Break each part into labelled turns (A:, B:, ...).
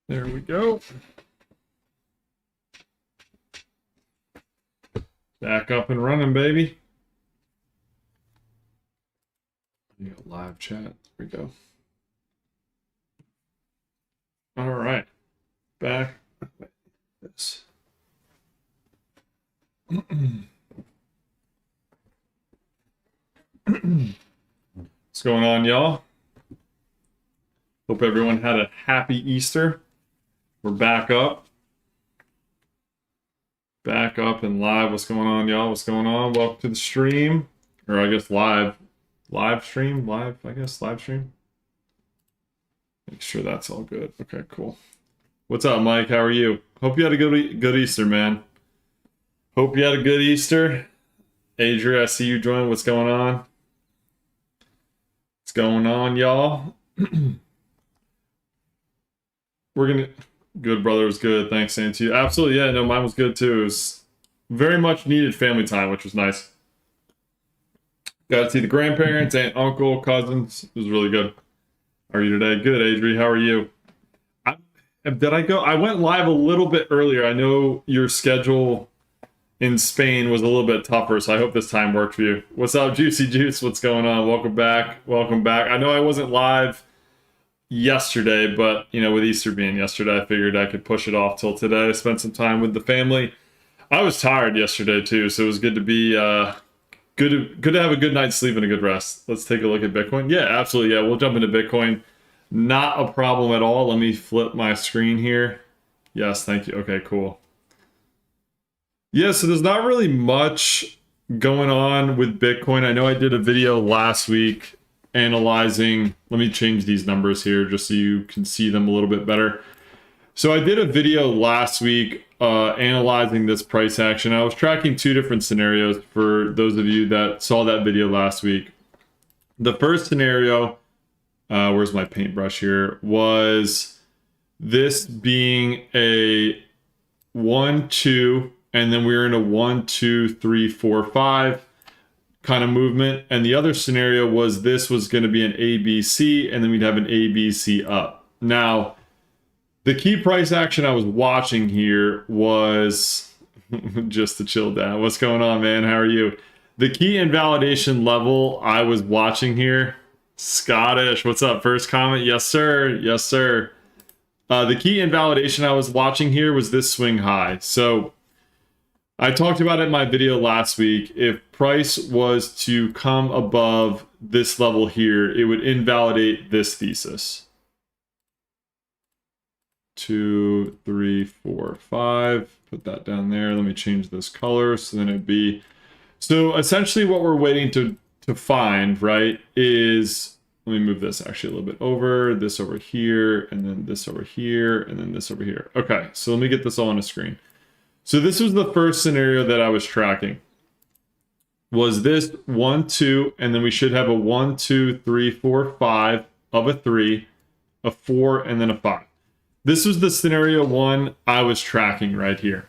A: There we go. Back up and running, baby. You got live chat. There we go. All right. Back. This. What's going on, y'all? Hope everyone had a happy Easter. We're back up. Back up and live. What's going on, y'all? What's going on? Welcome to the stream. Or I guess live. Live stream? Live stream. Make sure that's all good. Okay, cool. What's up, Mike? How are you? Hope you had a good Easter, man. Hope you had a good Easter. Adria, I see you join. What's going on? What's going on, y'all? We're gonna... Good, brother. Was good. Thanks, same to you. Absolutely, yeah. No, mine was good, too. It was very much needed family time, which was nice. Got to see the grandparents, aunt, uncle, cousins. It was really good. How are you today? Good, Adri. How are you? Did I go? I went live a little bit earlier. I know your schedule in Spain was a little bit tougher, so I hope this time worked for you. What's up, Juicy Juice? What's going on? Welcome back. Welcome back. I know I wasn't live yesterday, but you know, with Easter being yesterday, I figured I could push it off till today. Spend some time with the family. I was tired yesterday too, so it was good to be good to have a good night's sleep and a good rest. Let's take a look at Bitcoin. Yeah, absolutely. Yeah, we'll jump into Bitcoin. Not a problem at all. Let me flip my screen here. Yes, thank you. Okay, cool. Yeah, so there's not really much going on with Bitcoin. I know I did a video last week analyzing, let me change these numbers here just so you can see them a little bit better. So I did a video last week analyzing this price action. I was tracking two different scenarios for those of you that saw that video last week. The first scenario, where's my paintbrush here, was this being a 1, 2, and then we were in a 1, 2, 3, 4, 5 kind of movement. And the other scenario was this was going to be an ABC, and then we'd have an ABC up. Now, the key price action I was watching here was just to chill down. What's going on, man? How are you? The key invalidation level I was watching here, Scottish, what's up? First comment? Yes, sir. Yes, sir. The key invalidation I was watching here was this swing high. So I talked about it in my video last week. If price was to come above this level here, it would invalidate this thesis. 2, 3, 4, 5. Put that down there. Let me change this color. So then it'd be... So essentially what we're waiting to find, right, is... Let me move this actually a little bit over. This over here, and then this over here, and then this over here. Okay, so let me get this all on a screen. So this was the first scenario that I was tracking. Was this 1, 2, and then we should have a 1, 2, 3, 4, 5 of a 3, a 4, and then a 5. This was the scenario 1 I was tracking right here.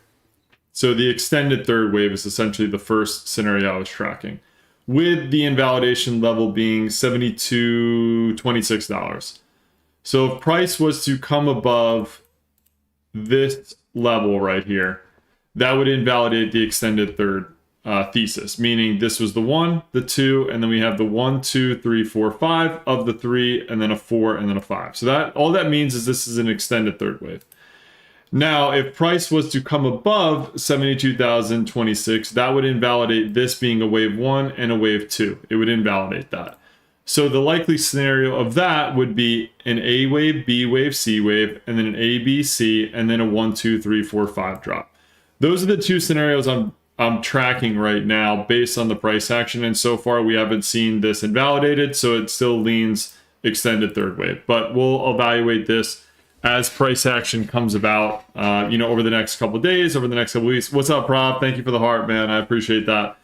A: So the extended third wave is essentially the first scenario I was tracking, with the invalidation level being $72.26. So if price was to come above this level right here, that would invalidate the extended third thesis, meaning this was the 1, the 2, and then we have the 1, 2, 3, 4, 5 of the 3, and then a 4, and then a 5. So that all that means is this is an extended third wave. Now, if price was to come above 72,026, that would invalidate this being a wave 1 and a wave 2. It would invalidate that. So the likely scenario of that would be an A wave, B wave, C wave, and then an A, B, C, and then a 1, 2, 3, 4, 5 drop. Those are the two scenarios I'm tracking right now based on the price action, and so far we haven't seen this invalidated, so it still leans extended third wave. But we'll evaluate this as price action comes about, over the next couple of days, over the next couple of weeks. What's up, Rob? Thank you for the heart, man. I appreciate that.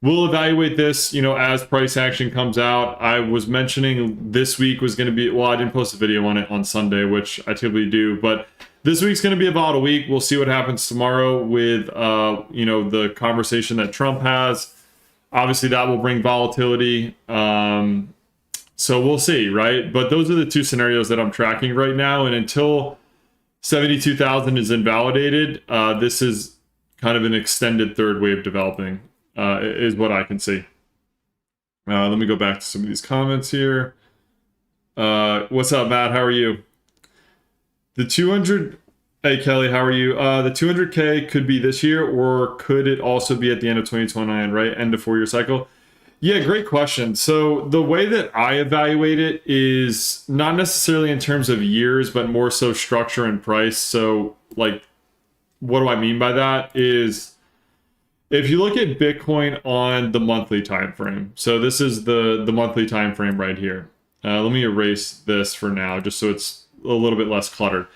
A: We'll evaluate this, as price action comes out. I was mentioning this week was going to be, well, I didn't post a video on it on Sunday, which I typically do, but this week's going to be about a week. We'll see what happens tomorrow with, the conversation that Trump has. Obviously, that will bring volatility. So we'll see, right? But those are the two scenarios that I'm tracking right now. And until 72,000 is invalidated, this is kind of an extended third wave developing, is what I can see. Let me go back to some of these comments here. What's up, Matt? How are you? The 200... Hey, Kelly, how are you? The 200K could be this year, or could it also be at the end of 2029, right? End of 4-year cycle? Yeah, great question. So the way that I evaluate it is not necessarily in terms of years, but more so structure and price. So, like, what do I mean by that? Is if you look at Bitcoin on the monthly time frame. So this is the monthly time frame right here. Let me erase this for now, just so it's a little bit less cluttered.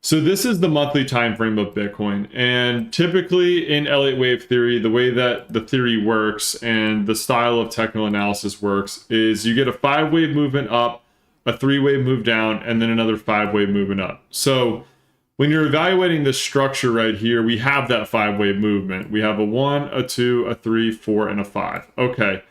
A: So this is the monthly time frame of Bitcoin, and typically in Elliott Wave Theory, the way that the theory works and the style of technical analysis works is you get a 5-wave movement up, a 3-wave move down, and then another 5-wave movement up. So when you're evaluating this structure right here, we have that 5-wave movement. We have a 1, a 2, a 3, 4, and a 5. Okay,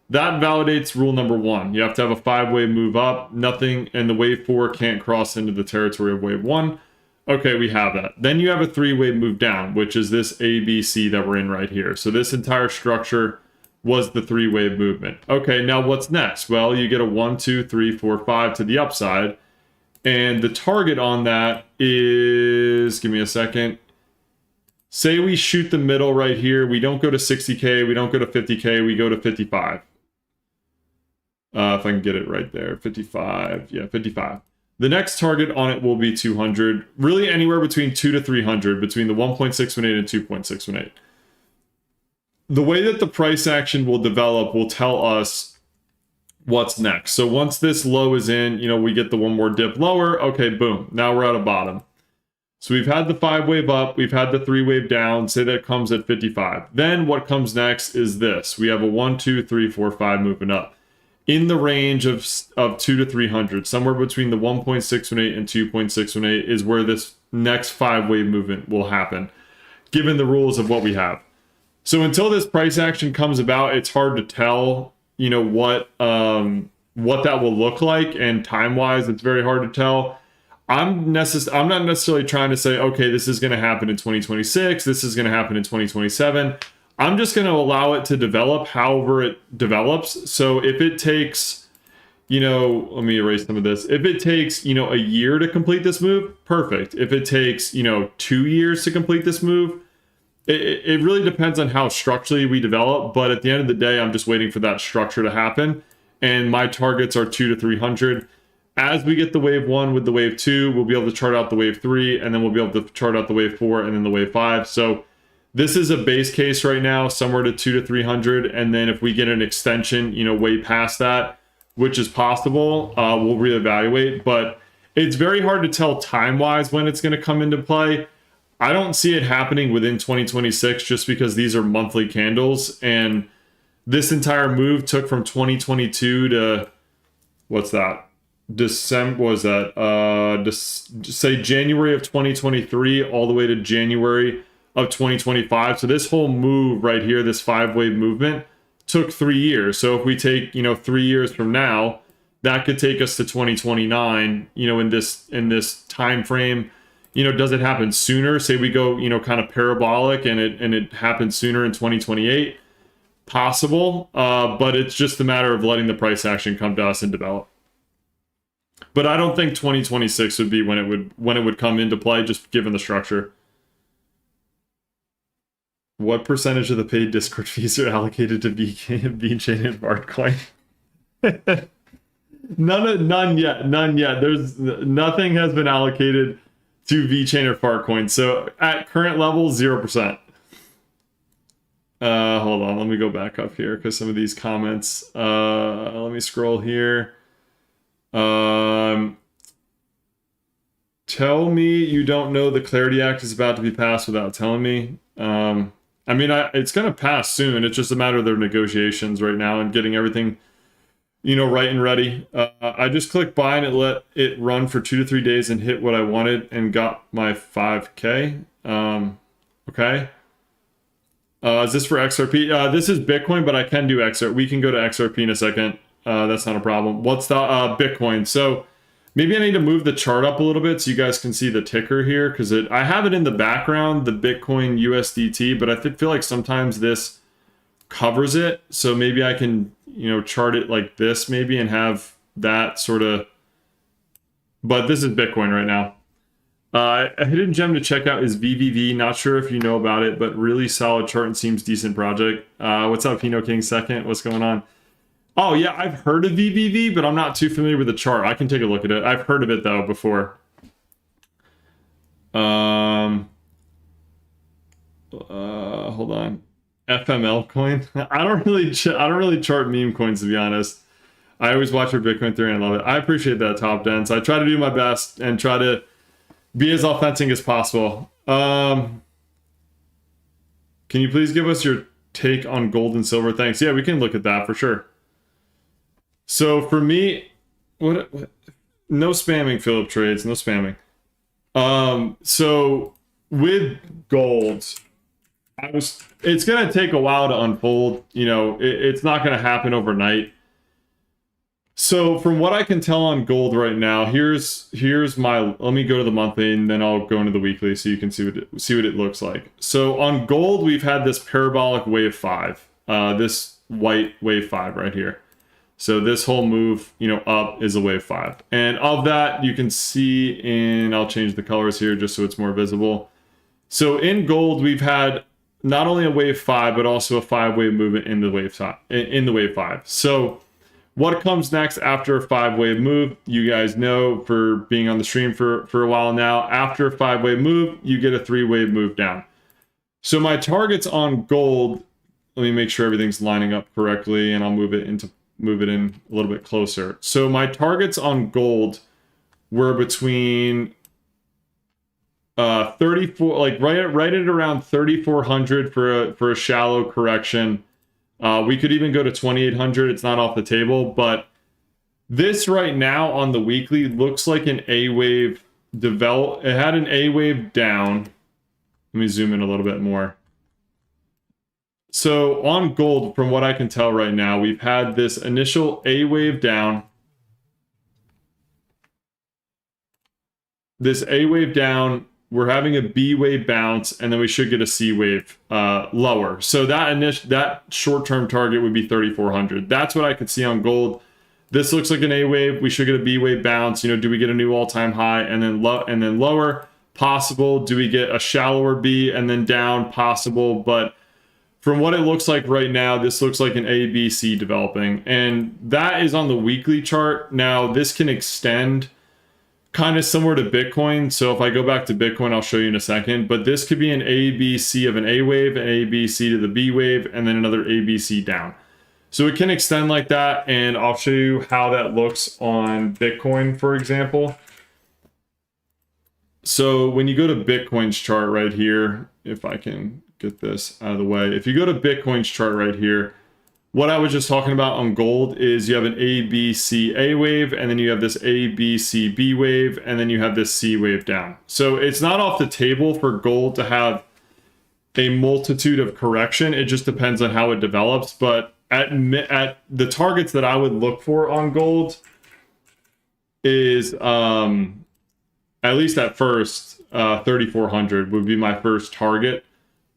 A: that validates rule number 1. You have to have a 5-wave move up, nothing, and the wave 4 can't cross into the territory of wave 1. Okay, we have that. Then you have a 3-wave move down, which is this ABC that we're in right here. So this entire structure was the 3-wave movement. Okay, now what's next? Well, you get a 1, 2, 3, 4, 5 to the upside. And the target on that is, give me a second. Say we shoot the middle right here. We don't go to 60K, we don't go to 50K, we go to 55. If I can get it right there, 55, yeah, 55. The next target on it will be 200, really anywhere between 2 to 300, between the 1.618 and 2.618. The way that the price action will develop will tell us what's next. So once this low is in, we get the one more dip lower. Okay, boom, now we're at a bottom. So we've had the 5-wave up, we've had the 3-wave down, say that comes at 55. Then what comes next is this. We have a 1, 2, 3, 4, 5 moving up. In the range of 2 to 300, somewhere between the 1.618 and 2.618 is where this next 5-wave movement will happen, given the rules of what we have. So until this price action comes about, it's hard to tell, what that will look like, and time-wise, it's very hard to tell. I'm not necessarily trying to say, okay, this is going to happen in 2026, this is going to happen in 2027. I'm just going to allow it to develop however it develops. So if it takes, let me erase some of this. If it takes, a year to complete this move, perfect. If it takes, 2 years to complete this move, it really depends on how structurally we develop. But at the end of the day, I'm just waiting for that structure to happen. And my targets are 2 to 300. As we get the wave 1 with the wave 2, we'll be able to chart out the wave 3, and then we'll be able to chart out the wave 4 and then the wave 5. So this is a base case right now, somewhere to 2 to 300, and then if we get an extension, way past that, which is possible, we'll reevaluate. But it's very hard to tell time-wise when it's going to come into play. I don't see it happening within 2026 just because these are monthly candles, and this entire move took from 2022 to, what's that? December, was that? Say January of 2023 all the way to January of 2025. So this whole move right here, this 5-wave movement, took 3 years. So if we take 3 years from now, that could take us to 2029. In this time frame, does it happen sooner? Say we go kind of parabolic and it happens sooner in 2028. Possible, but it's just a matter of letting the price action come to us and develop. But I don't think 2026 would be when it would come into play, just given the structure. What percentage of the paid Discord fees are allocated to VeChain and Bartcoin? None yet. There's nothing has been allocated to VeChain or Fartcoin. So at current level, 0%. Hold on, let me go back up here because some of these comments. Let me scroll here. Tell me you don't know the Clarity Act is about to be passed without telling me. It's going to pass soon. It's just a matter of their negotiations right now and getting everything, right and ready. I just clicked buy and it let it run for 2 to 3 days and hit what I wanted and got my 5K. Okay. Is this for XRP? This is Bitcoin, but I can do XRP. We can go to XRP in a second. That's not a problem. What's the Bitcoin? So maybe I need to move the chart up a little bit so you guys can see the ticker here, because I have it in the background, the Bitcoin USDT, but I feel like sometimes this covers it. So maybe I can, chart it like this maybe and have that sort of, but this is Bitcoin right now. A hidden gem to check out is VVV. Not sure if you know about it, but really solid chart and seems decent project. What's up, Pino King second? What's going on? Oh yeah, I've heard of VVV, but I'm not too familiar with the chart. I can take a look at it. I've heard of it though before. Hold on. FML coin. I don't really chart meme coins, to be honest. I always watch your Bitcoin theory and I love it. I appreciate that, Top Dense. I try to do my best and try to be as authentic as possible. Can you please give us your take on gold and silver? Thanks. Yeah, we can look at that for sure. So for me, what no spamming, Philip Trades, no spamming. So with gold, it's gonna take a while to unfold. It's not gonna happen overnight. So from what I can tell on gold right now, here's my, let me go to the monthly and then I'll go into the weekly so you can see what it looks like. So on gold, we've had this parabolic wave 5, this white wave 5 right here. So this whole move, up is a wave 5. And of that, you can see I'll change the colors here just so it's more visible. So in gold, we've had not only a wave 5, but also a 5-wave movement in the wave 5. So what comes next after a 5-wave move? You guys know for being on the stream for a while now, after a 5-wave move, you get a 3-wave move down. So my targets on gold, let me make sure everything's lining up correctly and I'll move it in a little bit closer. So my targets on gold were between 34, like right at around 3,400 for a shallow correction. We could even go to 2,800. It's not off the table, but this right now on the weekly looks like an A wave develop. It had an A wave down. Let me zoom in a little bit more. So on gold, from what I can tell right now, we've had this initial A wave down. This A wave down, we're having a B wave bounce, and then we should get a C wave lower. So that short-term target would be 3,400. That's what I could see on gold. This looks like an A wave. We should get a B wave bounce. Do we get a new all-time high and then lower? Possible. Do we get a shallower B and then down? Possible. But from what it looks like right now, this looks like an A, B, C developing. And that is on the weekly chart. Now, this can extend kind of similar to Bitcoin. So if I go back to Bitcoin, I'll show you in a second. But this could be an A, B, C of an A wave, an A, B, C to the B wave, and then another A, B, C down. So it can extend like that. And I'll show you how that looks on Bitcoin, for example. So when you go to Bitcoin's chart right here, if I can get this out of the way. If you go to Bitcoin's chart right here, what I was just talking about on gold is you have an A, B, C, A wave, and then you have this A, B, C, B wave, and then you have this C wave down. So it's not off the table for gold to have a multitude of correction. It just depends on how it develops. But at the targets that I would look for on gold is, at least at first, 3,400 would be my first target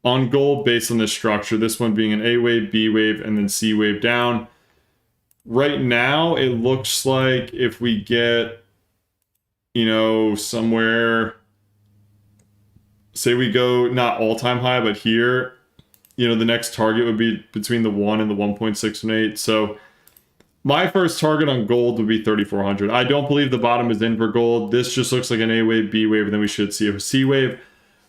A: on gold based on this structure. This one being an A wave, B wave, and then C wave down. Right now, it looks like if we get, somewhere, say we go not all-time high, but here, the next target would be between the 1 and the 1.618. So my first target on gold would be 3,400. I don't believe the bottom is in for gold. This just looks like an A wave, B wave, and then we should see a C wave.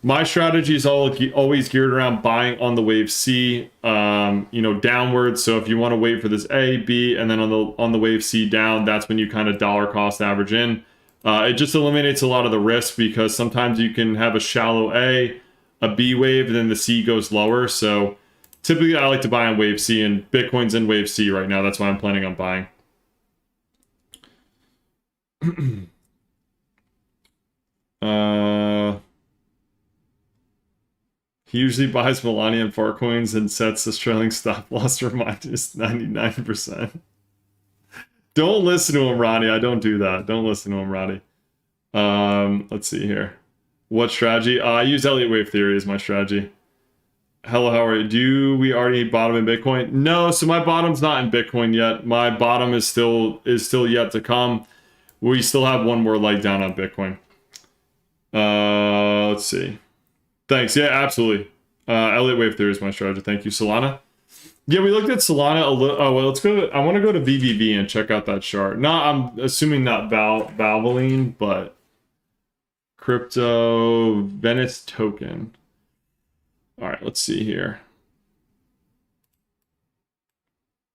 A: My strategy is always geared around buying on the wave C, downwards. So if you want to wait for this A, B, and then on the wave C down, that's when you kind of dollar cost average in. It just eliminates a lot of the risk because sometimes you can have a shallow A, a B wave, and then the C goes lower. So typically I like to buy on wave C, and Bitcoin's in wave C right now. That's why I'm planning on buying. He usually buys Millennium Far coins and sets the trailing stop loss for minus 99%. Don't listen to him, Ronnie. I don't do that. Don't listen to him, Ronnie. Let's see here. What strategy? I use Elliott Wave Theory as my strategy. Hello, how are you? Do we already bottom in Bitcoin? No, so my bottom's not in Bitcoin yet. My bottom is still yet to come. We still have one more leg down on Bitcoin. Let's see. Thanks. Yeah, absolutely. Elliott Wave Theory is my strategy. Thank you, Solana. Yeah, we looked at Solana a little. Oh well, let's go. I want to go to VVV and check out that chart. No, I'm assuming not Valvoline, but crypto Venice token. All right, let's see here.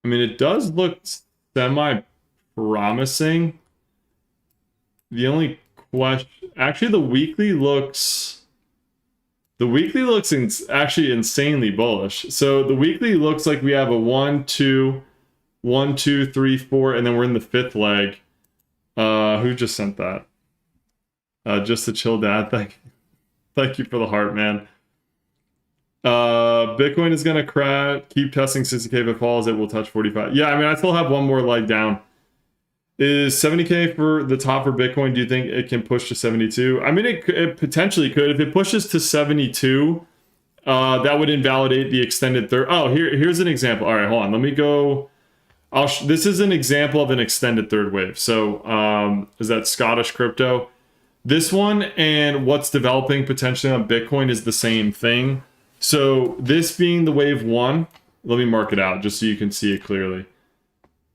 A: I mean, it does look semi-promising. The only question, actually, the weekly looks actually insanely bullish. So the weekly looks like we have a 1, 2, 1, 2, 3, 4, and then we're in the fifth leg. Who just sent that? Just a chill dad. Thank you for the heart, man. Bitcoin is gonna crash. Keep testing 60K. If it falls, it will touch 45. Yeah, I mean, I still have one more leg down. Is 70K for the top for Bitcoin? Do you think it can push to 72? I mean, it potentially could. If it pushes to 72, that would invalidate the extended third. Oh, here's an example. All right, hold on. Let me go. This is an example of an extended third wave. So is that Scottish crypto? This one and what's developing potentially on Bitcoin is the same thing. So this being the wave 1, let me mark it out just so you can see it clearly.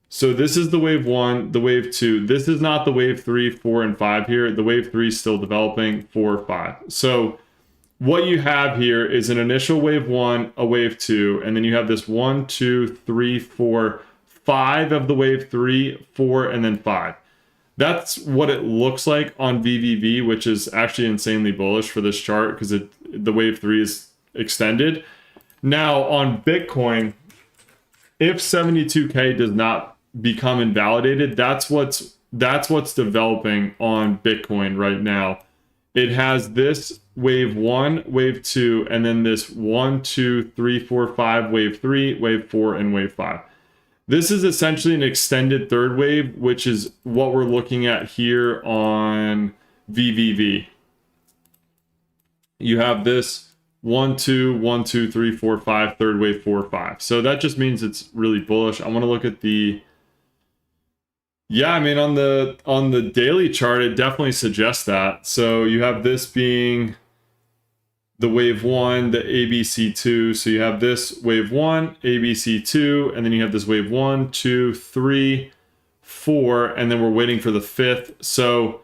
A: So this is the wave 1, the wave 2. This is not the wave 3, 4, and 5 here. The wave 3 is still developing, 4, 5. So what you have here is an initial wave 1, a wave 2, and then you have this 1, 2, 3, 4, 5 of the wave 3, 4, and then 5. That's what it looks like on VVV, which is actually insanely bullish for this chart because the wave 3 is extended. Now on Bitcoin, if 72K does not become invalidated, that's what's developing on Bitcoin right now. It has this wave 1, wave 2, and then this 1, 2, 3, 4, 5, wave 3, wave 4, and wave 5. This is essentially an extended third wave, which is what we're looking at here on VVV. You have this 1, 2, 1, 2, 3, 4, 5, third wave, 4, 5. So that just means it's really bullish. I want to look at the... Yeah, I mean, on the daily chart, it definitely suggests that. So you have this being the wave 1, the ABC2. So you have this wave 1, ABC2, and then you have this wave 1, 2, 3, 4, and then we're waiting for the fifth. So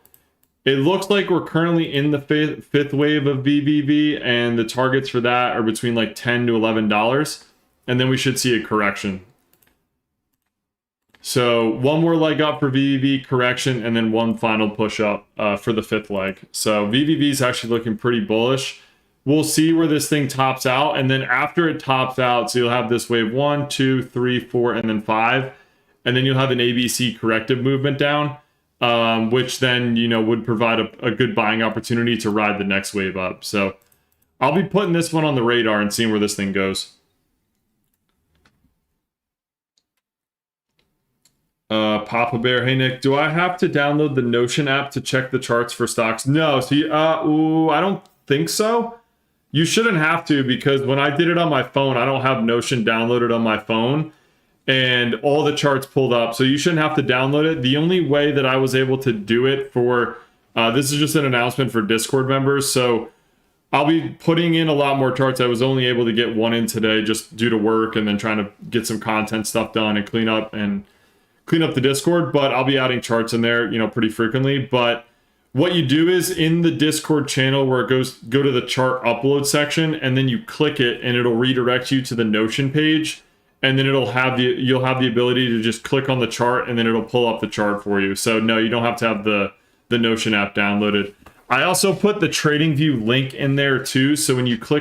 A: it looks like we're currently in the fifth wave of VVV, and the targets for that are between like $10 to $11, and then we should see a correction. So one more leg up for VVV, correction, and then one final push up for the fifth leg. So VVV is actually looking pretty bullish. We'll see where this thing tops out, and then after it tops out, so you'll have this wave 1, 2, 3, 4, and then 5, and then you'll have an ABC corrective movement down, which then, you know, would provide a good buying opportunity to ride the next wave up. So I'll be putting this one on the radar and seeing where this thing goes. Papa Bear, hey Nick, do I have to download the Notion app to check the charts for stocks? No, so I don't think so. You shouldn't have to, because when I did it on my phone, I don't have Notion downloaded on my phone, and all the charts pulled up, so you shouldn't have to download it. The only way that I was able to do it for, this is just an announcement for Discord members, so I'll be putting in a lot more charts. I was only able to get one in today just due to work and then trying to get some content stuff done and clean up the Discord, but I'll be adding charts in there, you know, pretty frequently. But what you do is in the Discord channel where it go to the chart upload section, and then you click it and it'll redirect you to the Notion page, and then you'll have the ability to just click on the chart and then it'll pull up the chart for you. So no, you don't have to have the Notion app downloaded. I also put the TradingView link in there too. So when you go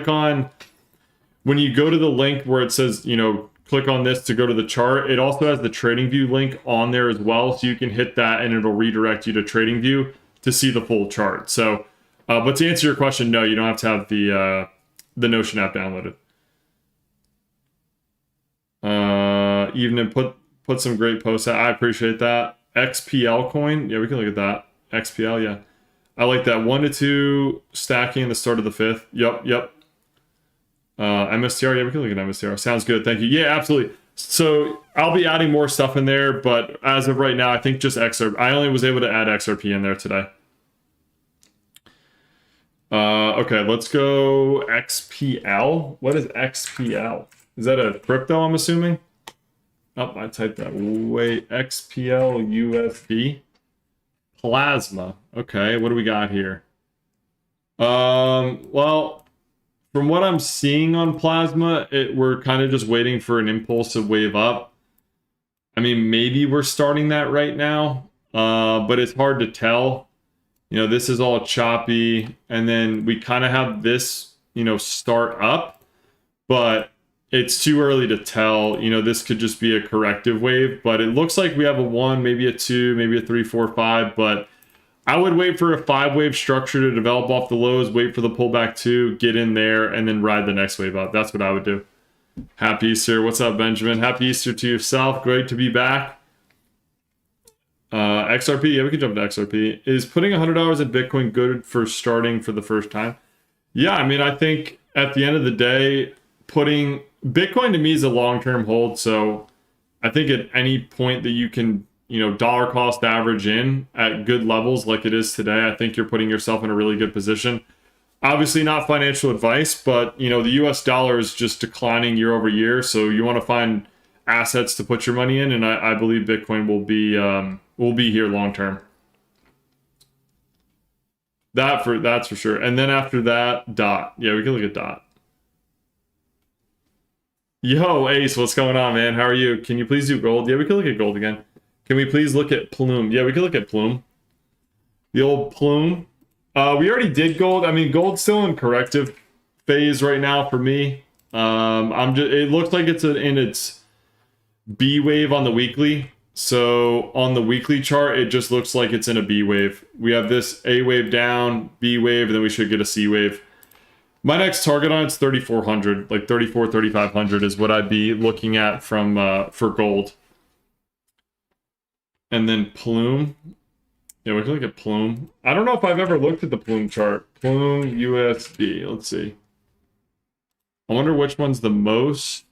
A: to the link where it says, you know, click on this to go to the chart, it also has the TradingView link on there as well, so you can hit that and it'll redirect you to TradingView to see the full chart. So but to answer your question, no, you don't have to have the the Notion app downloaded. Evening put some great posts out. I appreciate that. XPL coin. Yeah, we can look at that. XPL, yeah. I like that 1 to 2 stacking in the start of the 5th. Yep. MSTR, yeah, we can look at MSTR. Sounds good. Thank you. Yeah, absolutely. So I'll be adding more stuff in there, but as of right now, I think just XRP. I only was able to add XRP in there today. Okay, let's go XPL. What is XPL? Is that a crypto, I'm assuming? Oh, I typed that. Wait, XPL USD. Plasma. Okay, what do we got here? Well, from what I'm seeing on Plasma, we're kind of just waiting for an impulsive wave up. I mean, maybe we're starting that right now, but it's hard to tell. You know, this is all choppy, and then we kind of have this, you know, start up, but it's too early to tell. You know, this could just be a corrective wave, but it looks like we have a 1, maybe a 2, maybe a 3, 4, 5, but I would wait for a 5-wave structure to develop off the lows, wait for the pullback 2, get in there, and then ride the next wave up. That's what I would do. Happy Easter. What's up, Benjamin? Happy Easter to yourself. Great to be back. XRP, yeah, we can jump to XRP. Is putting $100 in Bitcoin good for starting for the first time? Yeah, I mean, I think at the end of the day, putting Bitcoin to me is a long-term hold. So I think at any point that you can, you know, dollar cost average in at good levels like it is today, I think you're putting yourself in a really good position. Obviously not financial advice, but, you know, the US dollar is just declining year over year. So you want to find assets to put your money in, and I believe Bitcoin will be here long term. That's for sure. And then after that, DOT. Yeah, we can look at DOT. Yo, Ace, what's going on, man? How are you? Can you please do gold? Yeah, we can look at gold again. Can we please look at Plume? Yeah, we can look at Plume. The old Plume. We already did gold. I mean, gold's still in corrective phase right now for me. It looks like it's in its B wave on the weekly. So on the weekly chart, it just looks like it's in a B wave. We have this A wave down, B wave, and then we should get a C wave. My next target on it's 3,400, like 3,500 is what I'd be looking at from for gold. And then Plume. Yeah, we can look at Plume. I don't know if I've ever looked at the Plume chart. Plume USD. Let's see. I wonder which one's the most.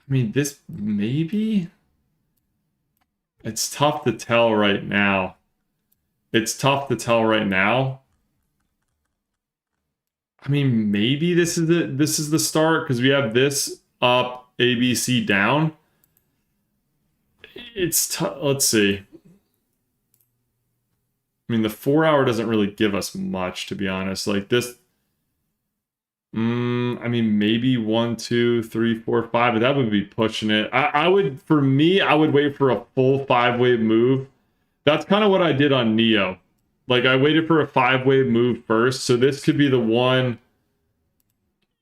A: I mean, this maybe. It's tough to tell right now. I mean, maybe this is the start, because we have this up, ABC down. It's let's see. I mean, the 4-hour doesn't really give us much, to be honest. Like this, I mean, maybe 1, 2, 3, 4, 5, but that would be pushing it. I would wait for a full 5-wave move. That's kind of what I did on Neo. Like, I waited for a 5-wave move first. So this could be the one,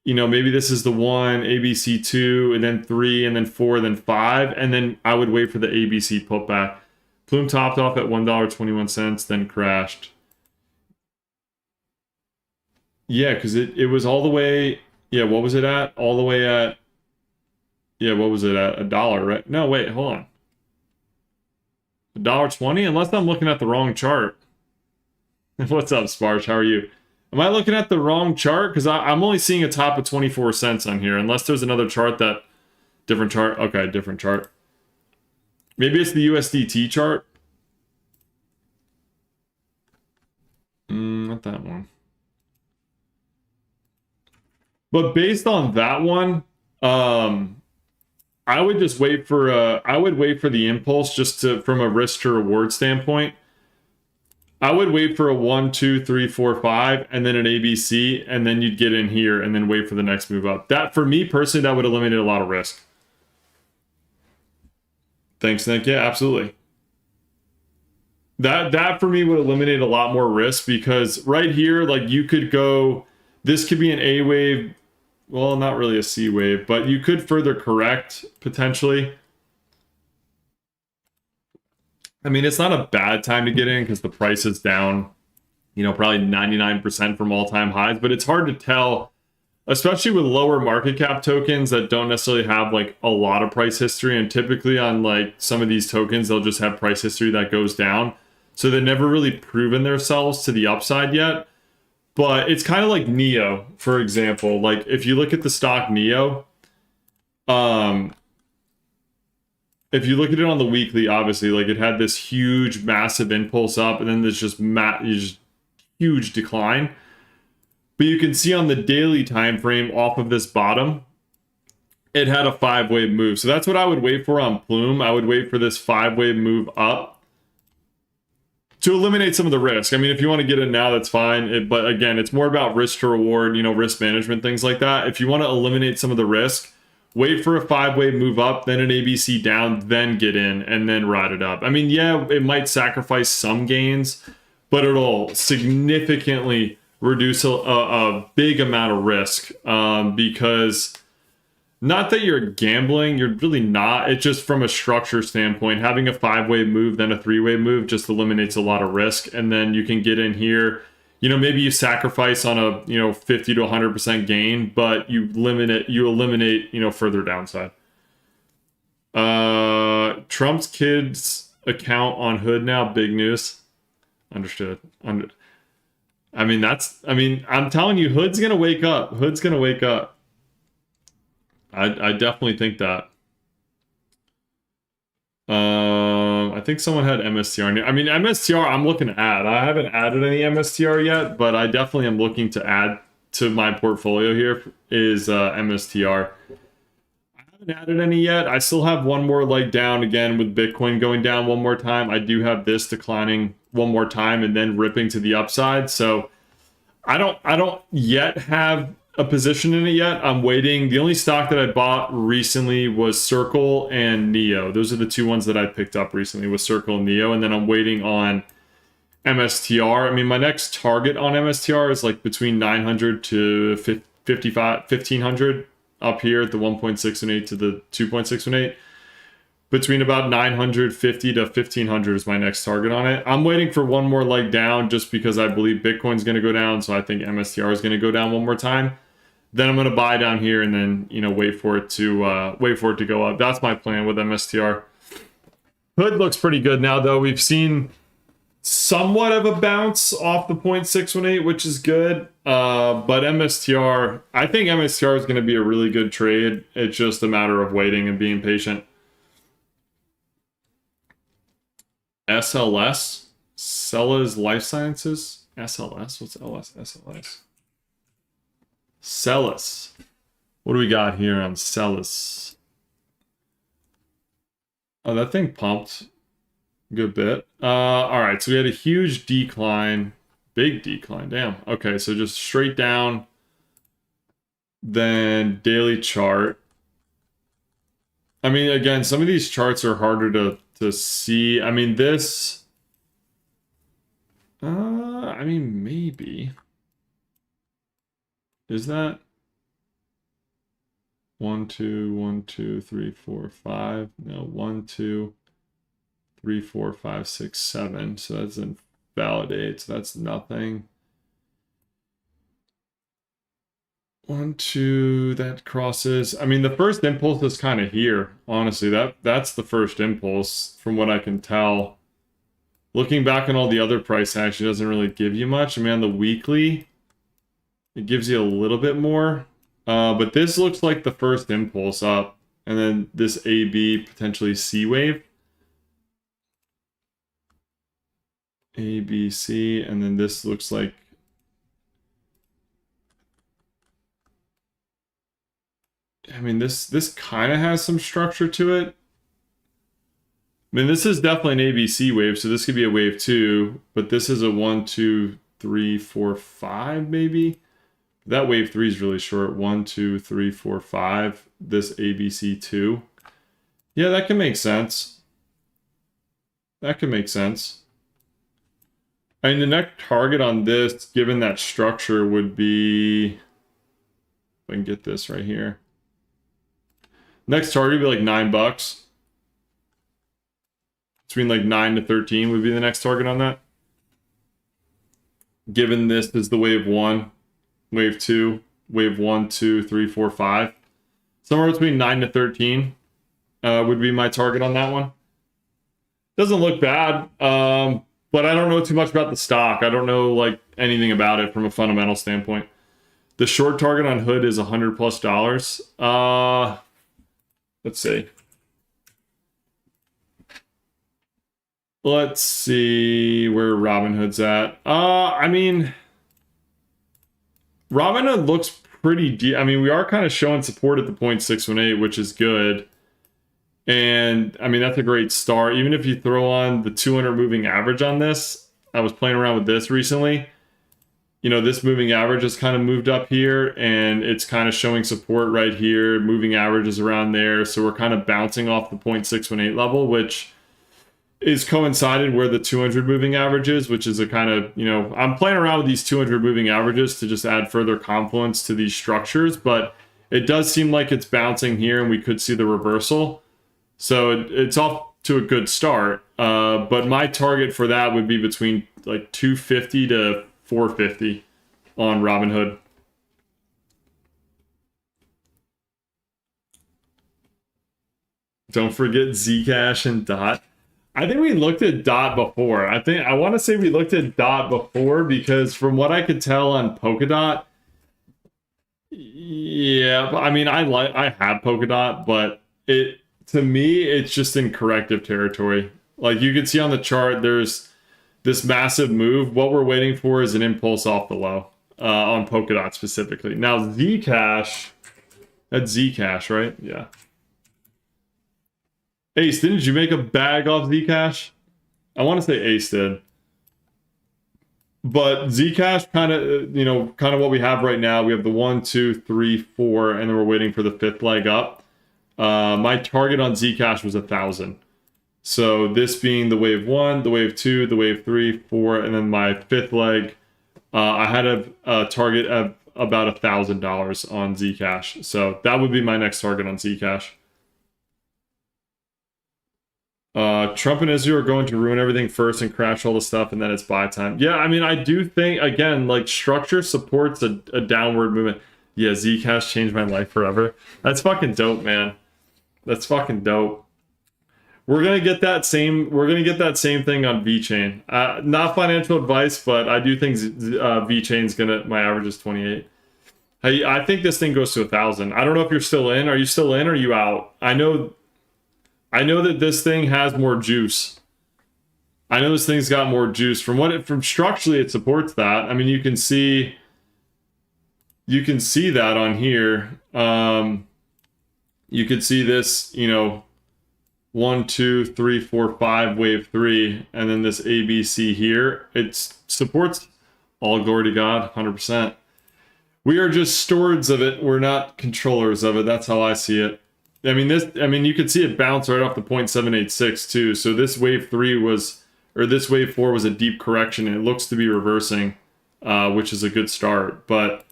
A: you know, maybe this is the one, ABC 2, and then 3, and then 4, and then 5. And then I would wait for the ABC putback. Plume topped off at $1.21, then crashed. Yeah, because it was all the way, yeah, what was it at? All the way at, yeah, what was it at? $1, right? No, wait, hold on. $1.20? Unless I'm looking at the wrong chart. What's up, Sparge? How are you? Am I looking at the wrong chart? Because I'm only seeing a top of 24 cents on here, unless there's another chart that, different chart. Okay, different chart. Maybe it's the USDT chart. Not that one. But based on that one, I would just wait for the impulse, just to, from a risk to reward standpoint. I would wait for a 1, 2, 3, 4, 5, and then an ABC, and then you'd get in here and then wait for the next move up. That, for me personally, that would eliminate a lot of risk. Thanks, Nick. Yeah, absolutely. That for me would eliminate a lot more risk, because right here, like, you could go, this could be an A wave, well, not really a C wave, but you could further correct potentially. I mean, it's not a bad time to get in because the price is down, you know, probably 99% from all-time highs, but it's hard to tell especially with lower market cap tokens that don't necessarily have like a lot of price history. And typically on like some of these tokens, they'll just have price history that goes down. So they've never really proven themselves to the upside yet. But it's kind of like Neo, for example. Like if you look at the stock Neo, if you look at it on the weekly, obviously, like it had this huge, massive impulse up, and then there's just huge decline. But you can see on the daily time frame off of this bottom, it had a 5-wave move. So that's what I would wait for on Plume. I would wait for this 5-wave move up to eliminate some of the risk. I mean, if you want to get it now, that's fine. But again, it's more about risk to reward, risk management, things like that. If you want to eliminate some of the risk, wait for a 5-wave move up, then an ABC down, then get in, and then ride it up. I mean, yeah, it might sacrifice some gains, but it'll significantly reduce a big amount of risk because not that you're gambling, you're really not. It's just from a structure standpoint, having a 5-wave move, then a 3-wave move just eliminates a lot of risk. And then you can get in here, maybe you sacrifice on a, 50 to 100% gain, but you eliminate, further downside. Trump's kids account on Hood now, big news. Understood. I'm telling you, Hood's going to wake up. Hood's going to wake up. I definitely think that. I think someone had MSTR. I mean, MSTR, I'm looking to add. I haven't added any MSTR yet, but I definitely am looking to add to my portfolio here is MSTR. I haven't added any yet. I still have one more leg down again with Bitcoin going down one more time. I do have this declining one more time and then ripping to the upside. So I don't yet have a position in it yet. I'm waiting. The only stock that I bought recently was Circle and Neo. Those are the two ones that I picked up recently, was Circle and Neo. And then I'm waiting on MSTR. I mean, my next target on MSTR is like between 900 to 1500 up here at the 1.618 to the 2.618. Between about 950 to 1500 is my next target on it. I'm waiting for one more leg down just because I believe Bitcoin's going to go down. So I think MSTR is going to go down one more time. Then I'm going to buy down here and then, wait for it to go up. That's my plan with MSTR. Hood looks pretty good now, though. We've seen somewhat of a bounce off the 0.618, which is good. But MSTR, I think MSTR is going to be a really good trade. It's just a matter of waiting and being patient. SLS, Cella's Life Sciences. SLS, what's LS? SLS. Celis. What do we got here on Celis? Oh, that thing pumped a good bit. All right, so we had a huge decline. Big decline, damn. Okay, so just straight down. Then daily chart. I mean, again, some of these charts are harder to see. I mean, this... maybe... Is that 1, 2, 1, 2, 3, 4, 5? No, 1, 2, 3, 4, 5, 6, 7. So that's invalidate. So that's nothing. 1, 2, that crosses. I mean, the first impulse is kind of here. Honestly, that's the first impulse from what I can tell. Looking back on all the other price action doesn't really give you much. I mean, on the weekly, it gives you a little bit more. But this looks like the first impulse up. And then this AB, potentially C wave. A, B, C. And then this looks like... I mean, this kind of has some structure to it. I mean, this is definitely an ABC wave, so this could be a wave 2. But this is a 1, 2, 3, 4, 5, maybe. That wave 3 is really short. 1, 2, 3, 4, 5. This ABC 2. Yeah, that can make sense. That can make sense. I mean, the next target on this, given that structure, would be... If I can get this right here. Next target would be like $9. Between like 9 to 13 would be the next target on that. Given this is the wave 1. Wave 2. wave 1, 2, 3, 4, 5. Somewhere between 9 to 13 would be my target on that one. Doesn't look bad, but I don't know too much about the stock. I don't know like anything about it from a fundamental standpoint. The short target on Hood is $100+. Let's see. Let's see where Robinhood's at. I mean, Robinhood looks pretty deep. I mean, we are kind of showing support at the 0.618, which is good. And I mean, that's a great start. Even if you throw on the 200 moving average on this, I was playing around with this recently. You know, this moving average has kind of moved up here and it's kind of showing support right here. Moving average is around there. So we're kind of bouncing off the 0.618 level, which is coincided where the 200 moving average is, which is a kind of, you know, I'm playing around with these 200 moving averages to just add further confluence to these structures, but it does seem like it's bouncing here and we could see the reversal. So it's off to a good start. But my target for that would be between like 250 to 450 on Robinhood. Don't forget Zcash and DOT. I think we looked at DOT before. I want to say we looked at DOT before because from what I could tell on Polkadot, yeah, I mean I have Polkadot, but to me it's just in corrective territory. Like you can see on the chart, there's this massive move. What we're waiting for is an impulse off the low on Polkadot specifically. Now Zcash, that's Zcash, right? Yeah. Ace, didn't you make a bag off Zcash? I want to say Ace did. But Zcash kind of, you know, kind of what we have right now. We have the 1, 2, 3, 4, and then we're waiting for the 5th leg up. My target on Zcash was 1,000. So this being the wave 1, the wave 2, the wave 3, 4, and then my 5th leg, I had a target of about $1,000 on Zcash. So that would be my next target on Zcash. Trump and Israel are going to ruin everything first and crash all the stuff, and then it's buy time. Yeah, I mean, I do think, again, like, structure supports a downward movement. Yeah, Zcash changed my life forever. That's fucking dope, man. That's fucking dope. We're gonna get that same thing on VeChain. Not financial advice, but I do think VeChain's gonna, my average is 28. I think this thing goes to 1,000. I don't know if you're still in. Are you still in or are you out? I know that this thing has more juice. I know this thing's got more juice. From structurally it supports that. I mean, you can see that on here. You could see this, you know, 1, 2, 3, 4, 5, wave 3, and then this ABC here. It supports. All glory to God, 100%. We are just stewards of it. We're not controllers of it. That's how I see it. I mean, you could see it bounce right off the 0.786 too. So this wave 3 this wave 4 was a deep correction, and it looks to be reversing, which is a good start. But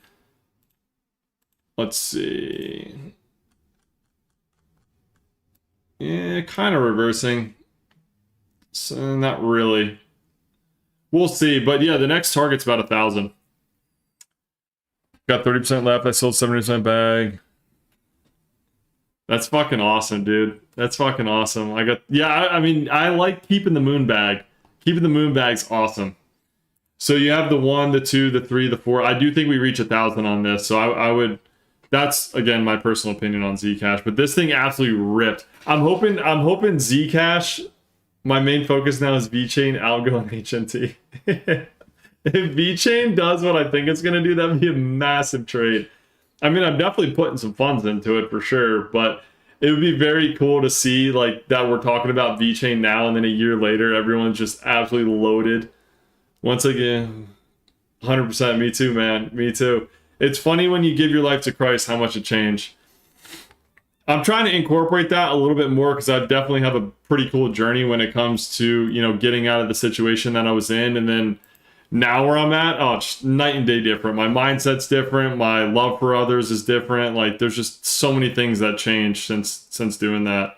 A: let's see. Yeah, kind of reversing. So not really. We'll see. But yeah, the next target's about 1,000. Got 30% left. I sold 70% bag. That's fucking awesome, dude. That's fucking awesome. I mean, I like keeping the moon bag. Keeping the moon bag's awesome. So you have the 1, the 2, the 3, the 4. I do think we reach 1,000 on this. So I would, that's again my personal opinion on Zcash. But this thing absolutely ripped. I'm hoping Zcash. My main focus now is VeChain, Algo, and HNT. If VeChain does what I think it's gonna do, that'd be a massive trade. I mean, I'm definitely putting some funds into it for sure, but it would be very cool to see like that we're talking about VeChain now, and then a year later, everyone's just absolutely loaded. Once again, 100%. Me too, man. Me too. It's funny when you give your life to Christ, how much it changed. I'm trying to incorporate that a little bit more because I definitely have a pretty cool journey when it comes to, you know, getting out of the situation that I was in, and then now where I'm at, oh, it's night and day different. My mindset's different. My love for others is different. Like, there's just so many things that changed since doing that.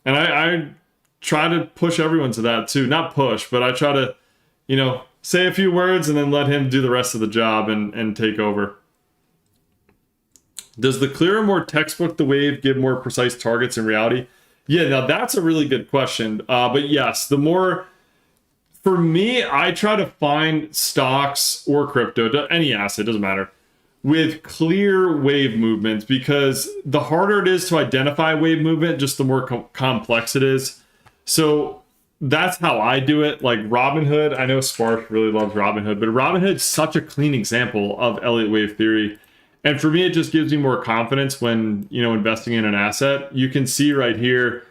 A: And I try to push everyone to that too. Not push, but I try to, you know, say a few words and then let him do the rest of the job and take over. Does the clearer, more textbook the wave give more precise targets in reality? Yeah, now that's a really good question. But yes, the more, for me, I try to find stocks or crypto, any asset, doesn't matter, with clear wave movements, because the harder it is to identify wave movement, just the more complex it is. So that's how I do it. Like Robinhood, I know Spark really loves Robinhood, but Robinhood's such a clean example of Elliott Wave Theory. And for me, it just gives me more confidence when, investing in an asset. You can see right here,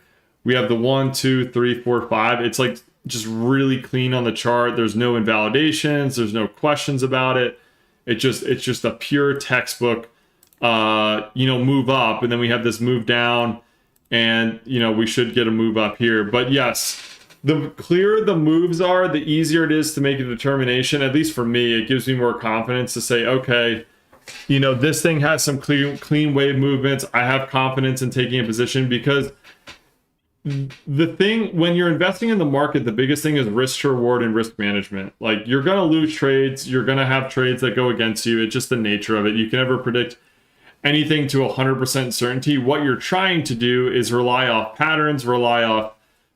A: we have the 1, 2, 3, 4, 5. It's like just really clean on the chart. There's no invalidations. There's no questions about it. It's just a pure textbook, move up. And then we have this move down, and, we should get a move up here. But yes, the clearer the moves are, the easier it is to make a determination. At least for me, it gives me more confidence to say, okay, this thing has some clean wave movements. I have confidence in taking a position, because the thing when you're investing in the market, the biggest thing is risk to reward and risk management. Like, you're going to lose trades. You're going to have trades that go against you. It's just the nature of it. You can never predict anything to 100% certainty. What you're trying to do is rely off patterns, rely off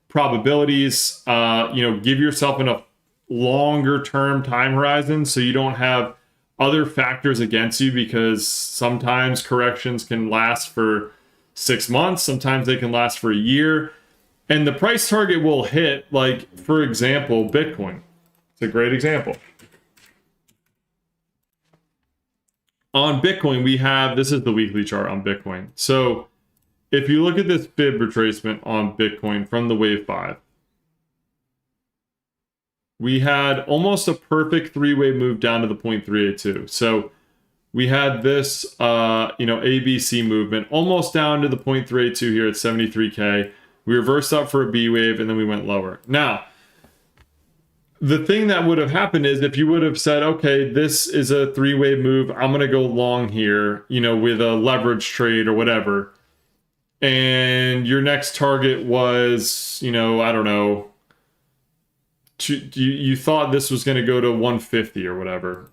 A: probabilities, give yourself enough longer term time horizon so you don't have other factors against you, because sometimes corrections can last for 6 months, sometimes they can last for a year, and the price target will hit. Like, for example, Bitcoin. It's a great example. On Bitcoin, we have, this is the weekly chart on Bitcoin. So if you look at this fib retracement on Bitcoin from the wave 5, we had almost a perfect three-way move down to the 0.382. So we had this, ABC movement almost down to the 0.382 here at 73K. We reversed up for a B wave, and then we went lower. Now, the thing that would have happened is if you would have said, okay, this is a three-way move, I'm going to go long here, with a leverage trade or whatever. And your next target was, I don't know, you thought this was going to go to 150 or whatever,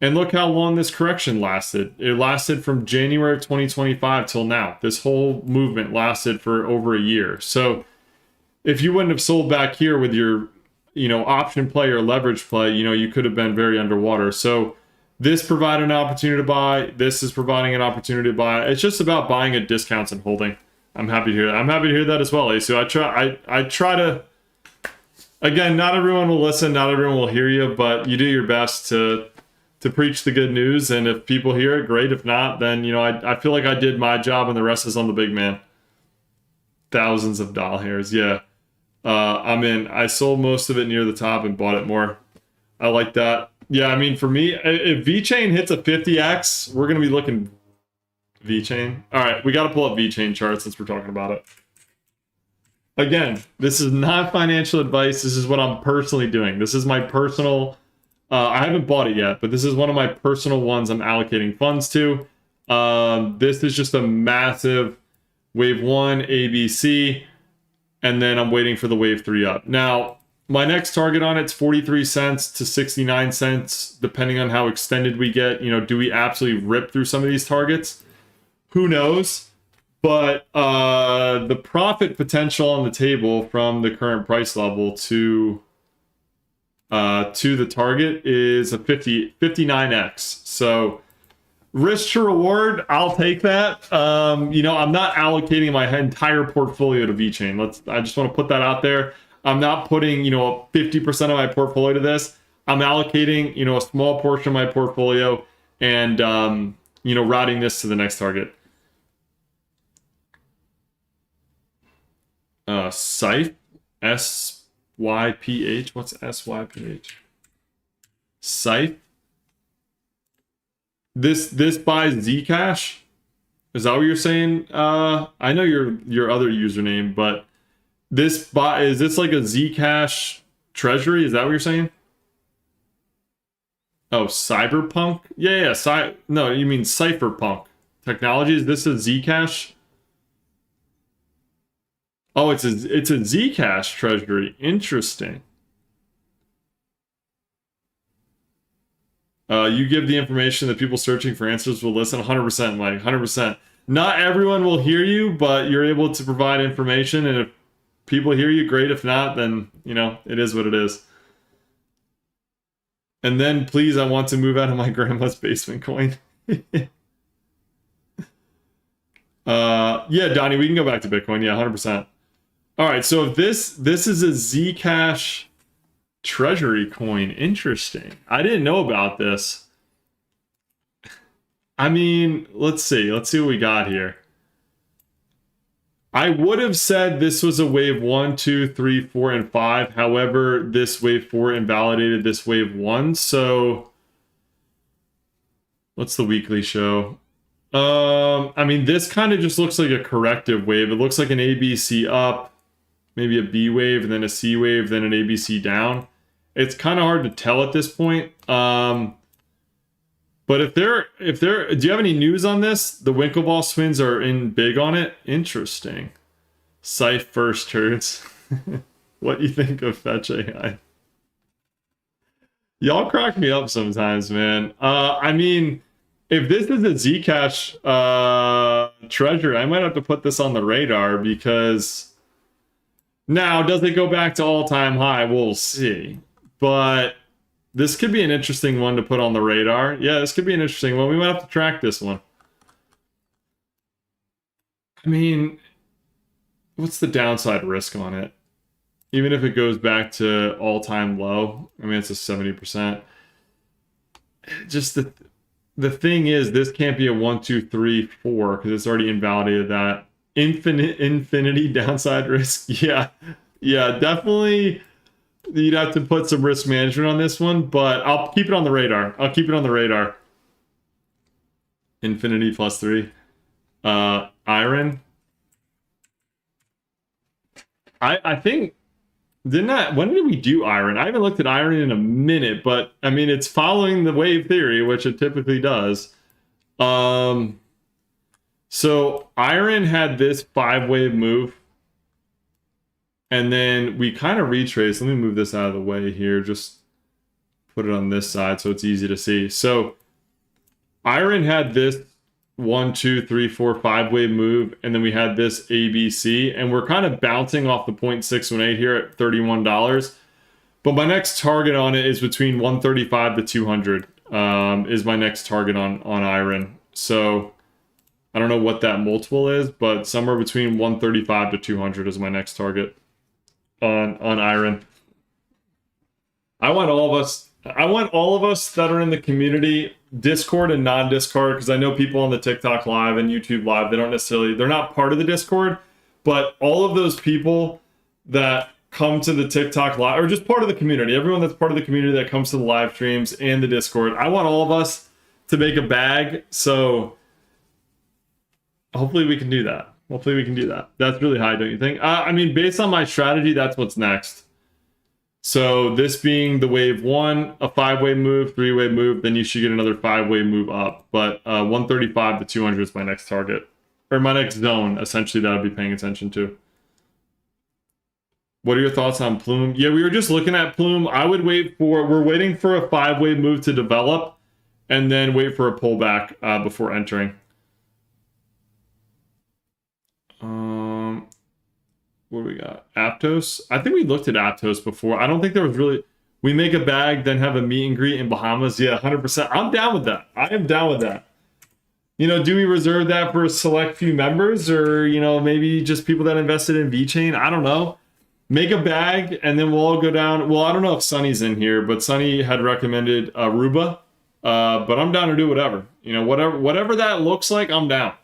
A: and look how long this correction lasted. It lasted from January of 2025 till now. This whole movement lasted for over a year. So if you wouldn't have sold back here with your, option play or leverage play, you could have been very underwater. So this provided an opportunity to buy. This is providing an opportunity to buy. It's just about buying at discounts and holding. I'm happy to hear that. I'm happy to hear that as well, Asu. I try to, again, not everyone will listen, not everyone will hear you, but you do your best to preach the good news. And if people hear it, great. If not, then, I feel like I did my job, and the rest is on the big man. Thousands of dollars. Yeah. I'm in. I sold most of it near the top and bought it more. I like that. Yeah, I mean, for me, if VeChain hits a 50x, we're going to be looking VeChain. All right, we got to pull up VeChain charts since we're talking about it. Again, this is not financial advice. This is what I'm personally doing. This is my personal, I haven't bought it yet, but this is one of my personal ones I'm allocating funds to. This is just a massive wave 1, ABC, and then I'm waiting for the wave 3 up. Now, my next target on it's 43 cents to 69 cents, depending on how extended we get. Do we absolutely rip through some of these targets? Who knows? But the profit potential on the table from the current price level to the target is a 59x. So risk to reward, I'll take that. I'm not allocating my entire portfolio to VeChain. I just want to put that out there. I'm not putting, 50% of my portfolio to this. I'm allocating, a small portion of my portfolio and, routing this to the next target. Syph, SYPH. What's SYPH? Syph. This buys Zcash. Is that what you're saying? I know your other username, but is this like a Zcash treasury? Is that what you're saying? Oh, Cyberpunk? Yeah. No, you mean Cypherpunk Technology. Is this a Zcash? Oh, it's a Zcash treasury. Interesting. You give the information that people searching for answers will listen. 100%, Mike. 100%. Not everyone will hear you, but you're able to provide information, and if people hear you, great. If not, then, you know, it is what it is. And then, please, I want to move out of my grandma's basement coin. Yeah, Donnie, we can go back to Bitcoin. Yeah, 100%. All right, so if this is a Zcash treasury coin. Interesting. I didn't know about this. I mean, let's see. Let's see what we got here. I would have said this was a wave 1, 2, 3, 4, and 5. However, this wave 4 invalidated this wave 1. So, what's the weekly show? I mean, this kind of just looks like a corrective wave. It looks like an ABC up, maybe a B wave, and then a C wave, then an ABC down. It's kind of hard to tell at this point. But do you have any news on this? The Winklevoss twins are in big on it. Interesting. Scythe first turns. What do you think of Fetch AI? Y'all crack me up sometimes, man. I mean, if this is a Zcash treasure, I might have to put this on the radar because now, does it go back to all-time high? We'll see. But this could be an interesting one to put on the radar. Yeah, this could be an interesting one. We might have to track this one. I mean, what's the downside risk on it? Even if it goes back to all-time low, I mean, it's a 70%. Just the thing is, this can't be a 1, 2, 3, 4 because it's already invalidated that. Infinity downside risk. Yeah, definitely. You'd have to put some risk management on this one, but I'll keep it on the radar. Infinity +3. Iron. I think, when did we do Iron? I haven't looked at Iron in a minute, but I mean, it's following the wave theory, which it typically does. So Iron had this 5-wave move, and then we kind of retraced. Let me move this out of the way here. Just put it on this side so it's easy to see. So Iron had this 1, 2, 3, 4, 5-wave move, and then we had this ABC, and we're kind of bouncing off the 0.618 here at $31. But my next target on it is between 135 to 200. Is my next target on Iron. So I don't know what that multiple is, but somewhere between 135 to 200 is my next target on Iron. I want all of us that are in the community, Discord and non-Discord, because I know people on the TikTok live and YouTube live, they're not part of the Discord, but all of those people that come to the TikTok live, or just part of the community, everyone that's part of the community that comes to the live streams and the Discord, I want all of us to make a bag. So hopefully we can do that. That's really high, don't you think? I mean, based on my strategy, that's what's next. So this being the wave 1, a 5-wave move, 3-wave move, then you should get another 5-wave move up. But 135 to 200 is my next target. Or my next zone, essentially, that I'll be paying attention to. What are your thoughts on Plume? Yeah, we were just looking at Plume. We're waiting for a 5-wave move to develop, and then wait for a pullback before entering. What do we got? Aptos? I think we looked at Aptos before. I don't think there was really... We make a bag, then have a meet and greet in Bahamas. Yeah, 100%. I'm down with that. I am down with that. You know, do we reserve that for a select few members? Or, you know, maybe just people that invested in VeChain? I don't know. Make a bag, and then we'll all go down... Well, I don't know if Sunny's in here, but Sunny had recommended Aruba. But I'm down to do whatever. You know, whatever that looks like, I'm down.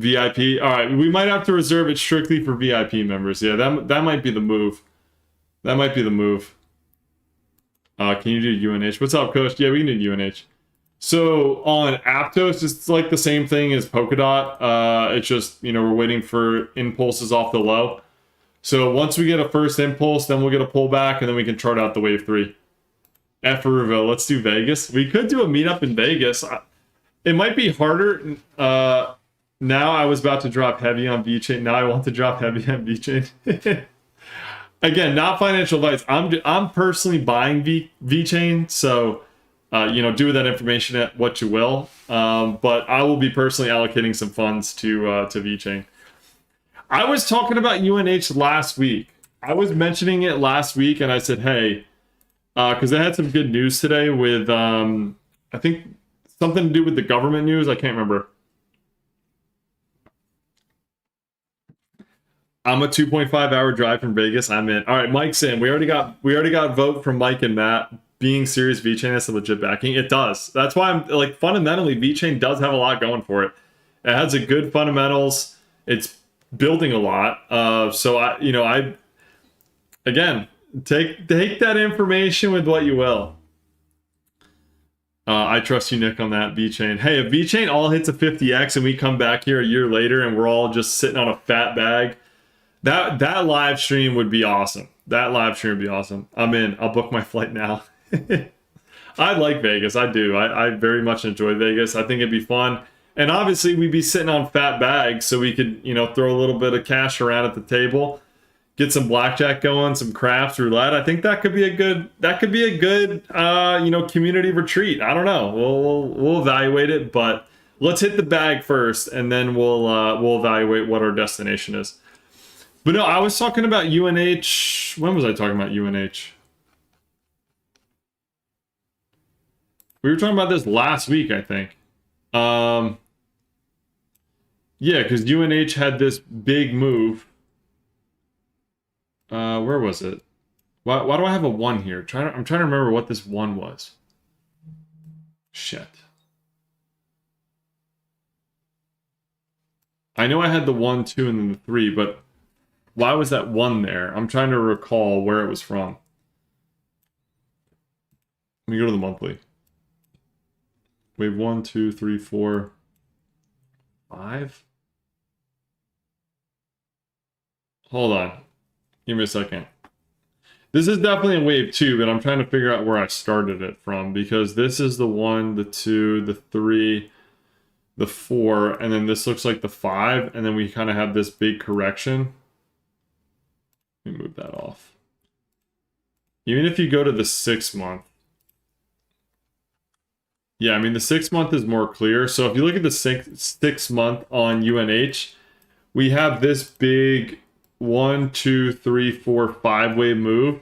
A: VIP. All right, we might have to reserve it strictly for VIP members. Yeah, that might be the move. Can you do UNH? What's up, Coach? Yeah, we can do UNH. So on Aptos, it's like the same thing as Polkadot. It's just, you know, we're waiting for impulses off the low. So once we get a first impulse, then we'll get a pullback, and then we can chart out the wave 3. Aruba, let's do Vegas. We could do a meetup in Vegas. It might be harder. Now I was about to drop heavy on VeChain. Now I want to drop heavy on VeChain. Again, not financial advice. I'm personally buying VeChain, so You know, do with that information what you will. But I will be personally allocating some funds to VeChain. I was talking about UNH last week. I was mentioning it last week, and I said, hey, because they had some good news today with, I think, something to do with the government news. I can't remember. I'm a 2.5-hour drive from Vegas. I'm in. All right, Mike's in. We already got vote from Mike and Matt. Being serious, VeChain has some legit backing. It does. That's why I'm like, fundamentally, VeChain does have a lot going for it. It has a good fundamentals. It's building a lot. So I again, take that information with what you will. I trust you, Nick, on that VeChain. Hey, if VeChain all hits a 50x and we come back here a year later and we're all just sitting on a fat bag, that live stream would be awesome. That live stream would be awesome. I'm in. I'll book my flight now. I like Vegas. I do. I very much enjoy Vegas. I think it'd be fun. And obviously we'd be sitting on fat bags, so we could, throw a little bit of cash around at the table, get some blackjack going, some craps, roulette. I think that could be a good community retreat. I don't know. We'll evaluate it, but let's hit the bag first, and then we'll evaluate what our destination is. But no, I was talking about UNH. When was I talking about UNH? We were talking about this last week, I think. Yeah, because UNH had this big move. Where was it? Why do I have a 1 here? I'm trying to remember what this 1 was. Shit. I know I had the 1, 2, and then the 3, but why was that 1 there? I'm trying to recall where it was from. Let me go to the monthly. Wave 1, 2, 3, 4, 5. Hold on. Give me a second. This is definitely a wave 2, but I'm trying to figure out where I started it from, because this is the 1, the 2, the 3, the 4, and then this looks like the 5, and then we kind of have this big correction. Let me move that off. Even if you go to the 6 month, yeah, I mean, the 6 month is more clear. So if you look at the six month on UNH, we have this big 1, 2, 3, 4, 5 wave move.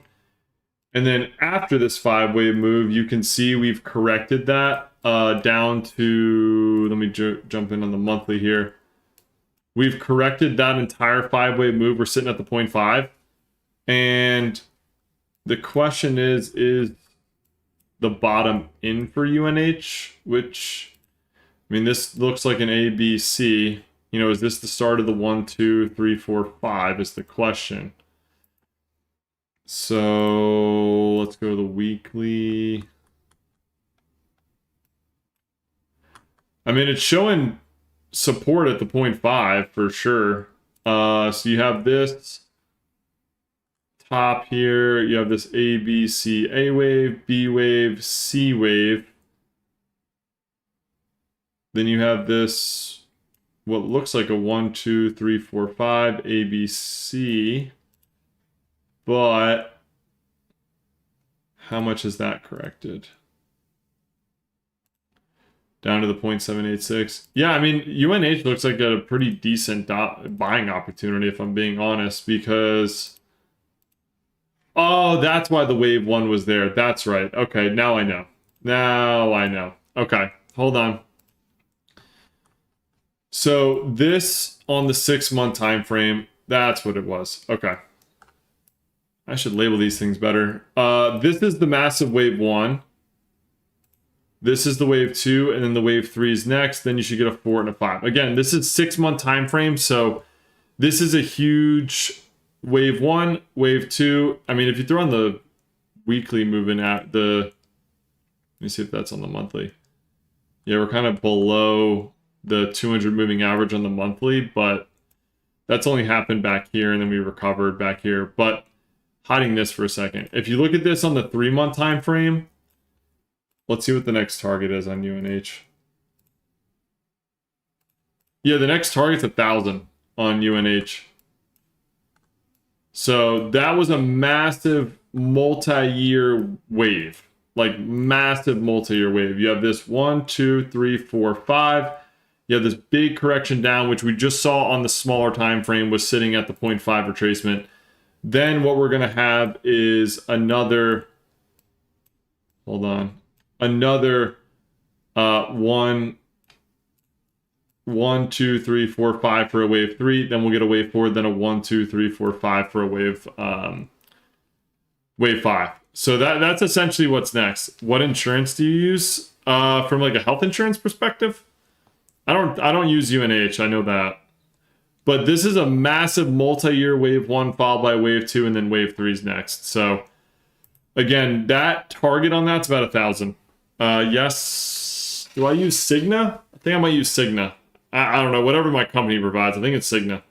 A: And then after this 5 wave move, you can see we've corrected that down to, let me jump in on the monthly here. We've corrected that entire 5 wave move. We're sitting at the 0.5. And the question is the bottom in for UNH, which, I mean, this looks like an ABC. Is this the start of the 1, 2, 3, 4, 5 is the question. So let's go to the weekly. I mean, it's showing support at the 0.5 for sure. So you have this top here, you have this A, B, C, A wave, B wave, C wave. Then you have this, what looks like a 1, 2, 3, 4, 5, A, B, C. But how much is that corrected? Down to the 0.786. Yeah, I mean, UNH looks like a pretty decent buying opportunity, if I'm being honest, because... Oh, that's why the wave 1 was there. That's right. Okay, now I know. Okay, hold on. So this on the 6 month time frame, that's what it was. Okay. I should label these things better. This is the massive wave 1. This is the wave 2, and then the wave 3 is next. Then you should get a 4 and a 5. Again, this is 6 month time frame, so this is a huge wave 1, wave 2. I mean, if you throw on the weekly moving at the, let me see if that's on the monthly. Yeah, we're kind of below the 200 moving average on the monthly, but that's only happened back here, and then we recovered back here. But hiding this for a second, if you look at this on the 3 month time frame, let's see what the next target is on UNH. Yeah, the next target's 1,000 on UNH. So that was a massive multi-year wave. like massive multi-year wave. You have this 1, 2, 3, 4, 5. You have this big correction down, which we just saw on the smaller time frame was sitting at the 0.5 retracement. Then what we're going to have is another, hold on, another 1, 2, 3, 4, 5 for a wave 3. Then we'll get a wave 4, then a 1, 2, 3, 4, 5 for a wave 5. So that's essentially what's next. What insurance do you use from like a health insurance perspective? I don't use UNH, I know that. But this is a massive multi-year wave 1 followed by wave 2 and then wave 3 is next. So again, that target on that's about 1,000. Yes. Do I use Cigna? I think I might use Cigna. I don't know, whatever my company provides. I think it's Cigna.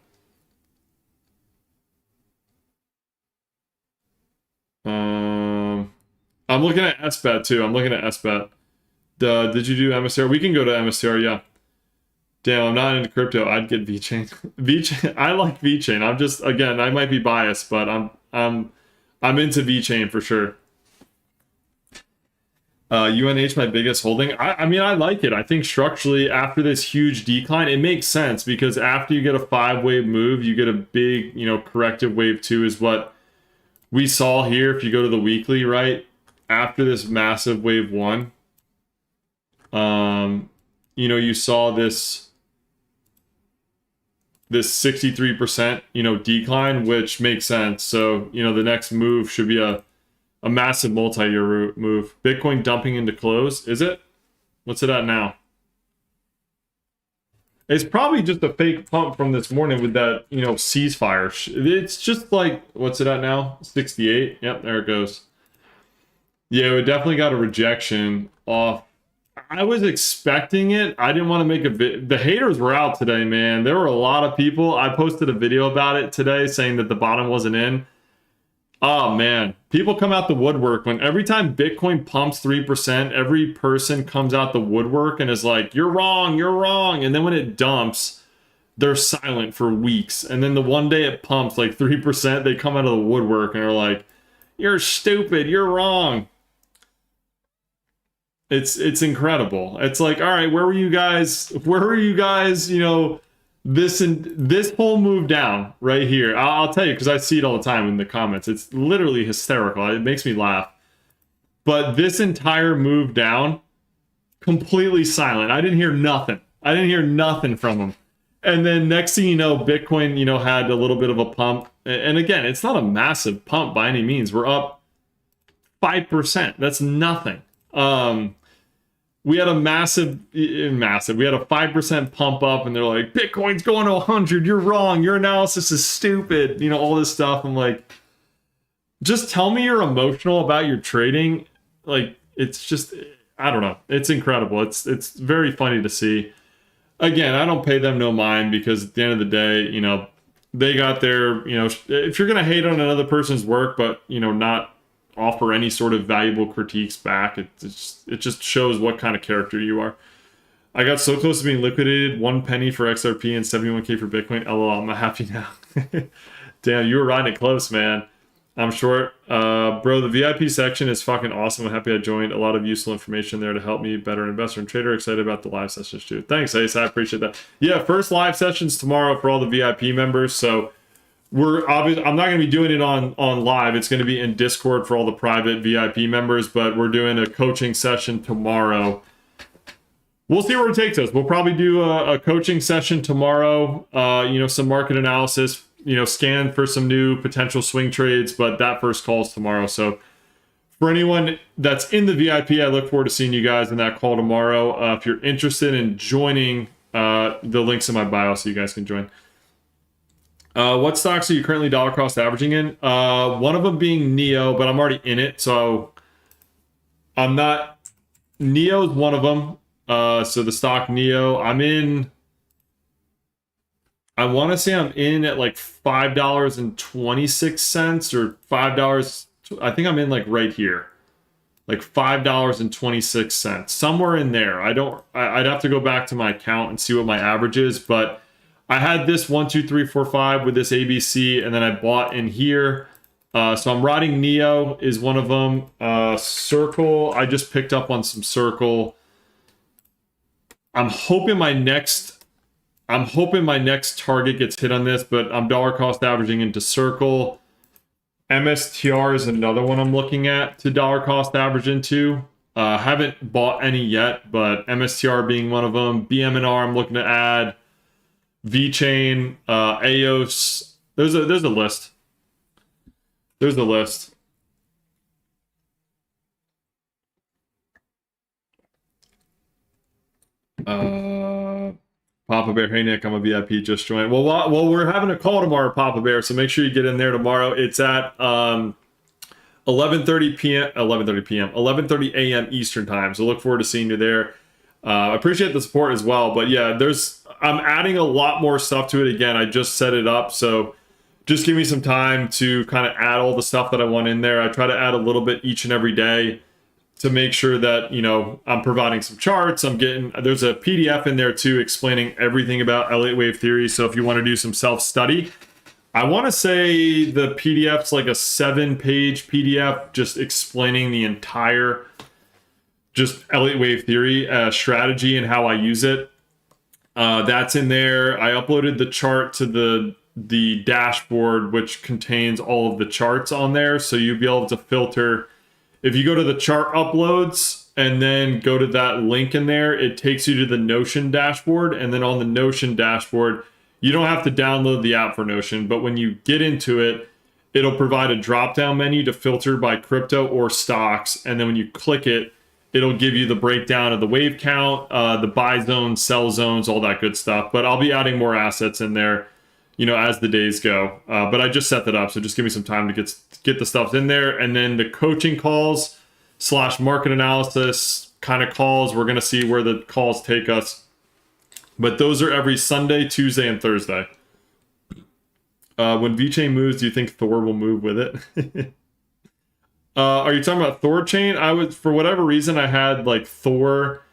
A: I'm looking at SBET too. I'm looking at SBET. Did you do MSTR? We can go to MSTR, yeah. Damn, I'm not into crypto. I'd get VeChain. VeChain. I like VeChain. I'm just, again, I might be biased, but I'm into VeChain for sure. UNH, my biggest holding. I mean, I like it. I think structurally, after this huge decline, it makes sense because after you get a 5-wave move, you get a big, corrective wave 2 is what we saw here. If you go to the weekly, right after this massive wave 1, you saw this 63%, decline, which makes sense. So, the next move should be a massive multi-year move. Bitcoin dumping into close, is it? What's it at now? It's probably just a fake pump from this morning with that, ceasefire. It's just like, what's it at now? 68. Yep, there it goes. Yeah, we definitely got a rejection off. I was expecting it. I didn't want to make a video. The haters were out today, man. There were a lot of people. I posted a video about it today saying that the bottom wasn't in. Oh, man. People come out the woodwork. When every time Bitcoin pumps 3%, every person comes out the woodwork and is like, you're wrong, you're wrong. And then when it dumps, they're silent for weeks. And then the one day it pumps like 3%, they come out of the woodwork and are like, you're stupid, you're wrong. It's incredible. It's like, all right, where were you guys, this whole move down right here. I'll tell you, because I see it all the time in the comments. It's literally hysterical. It makes me laugh. But this entire move down, completely silent. I didn't hear nothing. I didn't hear nothing from them. And then next thing you know, Bitcoin, had a little bit of a pump. And again, it's not a massive pump by any means. We're up 5%. That's nothing. We had a massive, we had a 5% pump up and they're like, Bitcoin's going to 100. You're wrong. Your analysis is stupid. All this stuff. I'm like, just tell me you're emotional about your trading. Like, it's just, I don't know. It's incredible. It's very funny to see. Again, I don't pay them no mind because at the end of the day, they got their, if you're going to hate on another person's work, but, not offer any sort of valuable critiques back, it just shows what kind of character you are. I got so close to being liquidated, 1 penny for XRP and 71K for Bitcoin. LOL, I'm happy now. Damn, you were riding it close, man. I'm short. Bro, the VIP section is fucking awesome. I'm happy I joined. A lot of useful information there to help me better investor and trader. Excited about the live sessions too. Thanks, Ace. I appreciate that. Yeah, first live sessions tomorrow for all the VIP members. So I'm not going to be doing it on live. It's going to be in Discord for all the private VIP members, but we're doing a coaching session tomorrow. We'll see where it takes us. We'll probably do a coaching session tomorrow, some market analysis, scan for some new potential swing trades, but that first call is tomorrow. So for anyone that's in the VIP, I look forward to seeing you guys in that call tomorrow. If you're interested in joining, the link's in my bio so you guys can join. What stocks are you currently dollar cost averaging in? One of them being Neo, but I'm already in it, so I'm not. Neo's one of them. So the stock Neo, I'm in. I want to say I'm in at like $5.26 or $5. I think I'm in like right here, like $5.26, somewhere in there. I'd have to go back to my account and see what my average is, but I had this 1, 2, 3, 4, 5 with this ABC, and then I bought in here. So I'm riding Neo is one of them. Circle, I just picked up on some Circle. I'm hoping my next target gets hit on this, but I'm dollar cost averaging into Circle. MSTR is another one I'm looking at to dollar cost average into. Haven't bought any yet, but MSTR being one of them. BMNR I'm looking to add. VeChain, AOS. There's a list. There's a list. Papa Bear, hey Nick, I'm a VIP, just joined. Well, we're having a call tomorrow, Papa Bear, so make sure you get in there tomorrow. It's at 11:30 a.m. Eastern time. So look forward to seeing you there. I appreciate the support as well. But yeah, I'm adding a lot more stuff to it. Again, I just set it up, so just give me some time to kind of add all the stuff that I want in there. I try to add a little bit each and every day to make sure that, you know, I'm providing some charts. There's a PDF in there too explaining everything about Elliott Wave Theory. So if you want to do some self-study, I want to say the PDF's like a 7-page PDF just explaining the entire just Elliott Wave Theory strategy and how I use it. That's in there. I uploaded the chart to the dashboard, which contains all of the charts on there. So you'll be able to filter. If you go to the chart uploads and then go to that link in there, it takes you to the Notion dashboard. And then on the Notion dashboard, you don't have to download the app for Notion, but when you get into it, it'll provide a drop-down menu to filter by crypto or stocks. And then when you click it, it'll give you the breakdown of the wave count, the buy zones, sell zones, all that good stuff. But I'll be adding more assets in there, you know, as the days go. But I just set that up, so just give me some time to get the stuff in there. And then the coaching calls / market analysis kind of calls, we're going to see where the calls take us. But those are every Sunday, Tuesday, and Thursday. When VeChain moves, do you think Thor will move with it? Are you talking about Thor chain? For whatever reason, I had like Thor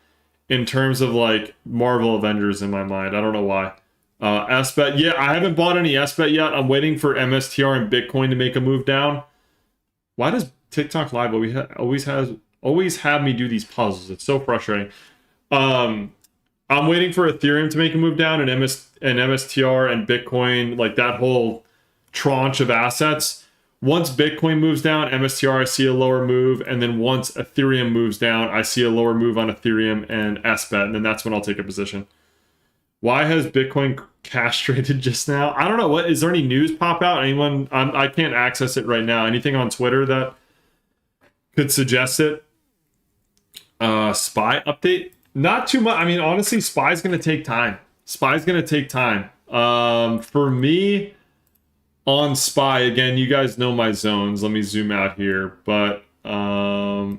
A: in terms of like Marvel Avengers in my mind. I don't know why. SBET, yeah, I haven't bought any SBET yet. I'm waiting for MSTR and Bitcoin to make a move down. Why does TikTok Live always have me do these puzzles? It's so frustrating. I'm waiting for Ethereum to make a move down and MSTR and Bitcoin, like that whole tranche of assets. Once Bitcoin moves down, MSTR, I see a lower move. And then once Ethereum moves down, I see a lower move on Ethereum and SBET. And then that's when I'll take a position. Why has Bitcoin castrated just now? I don't know. Is there any news pop out? Anyone? I can't access it right now. Anything on Twitter that could suggest it? SPY update? Not too much. I mean, honestly, SPY's going to take time. For me, on SPY, again, you guys know my zones. Let me zoom out here. But the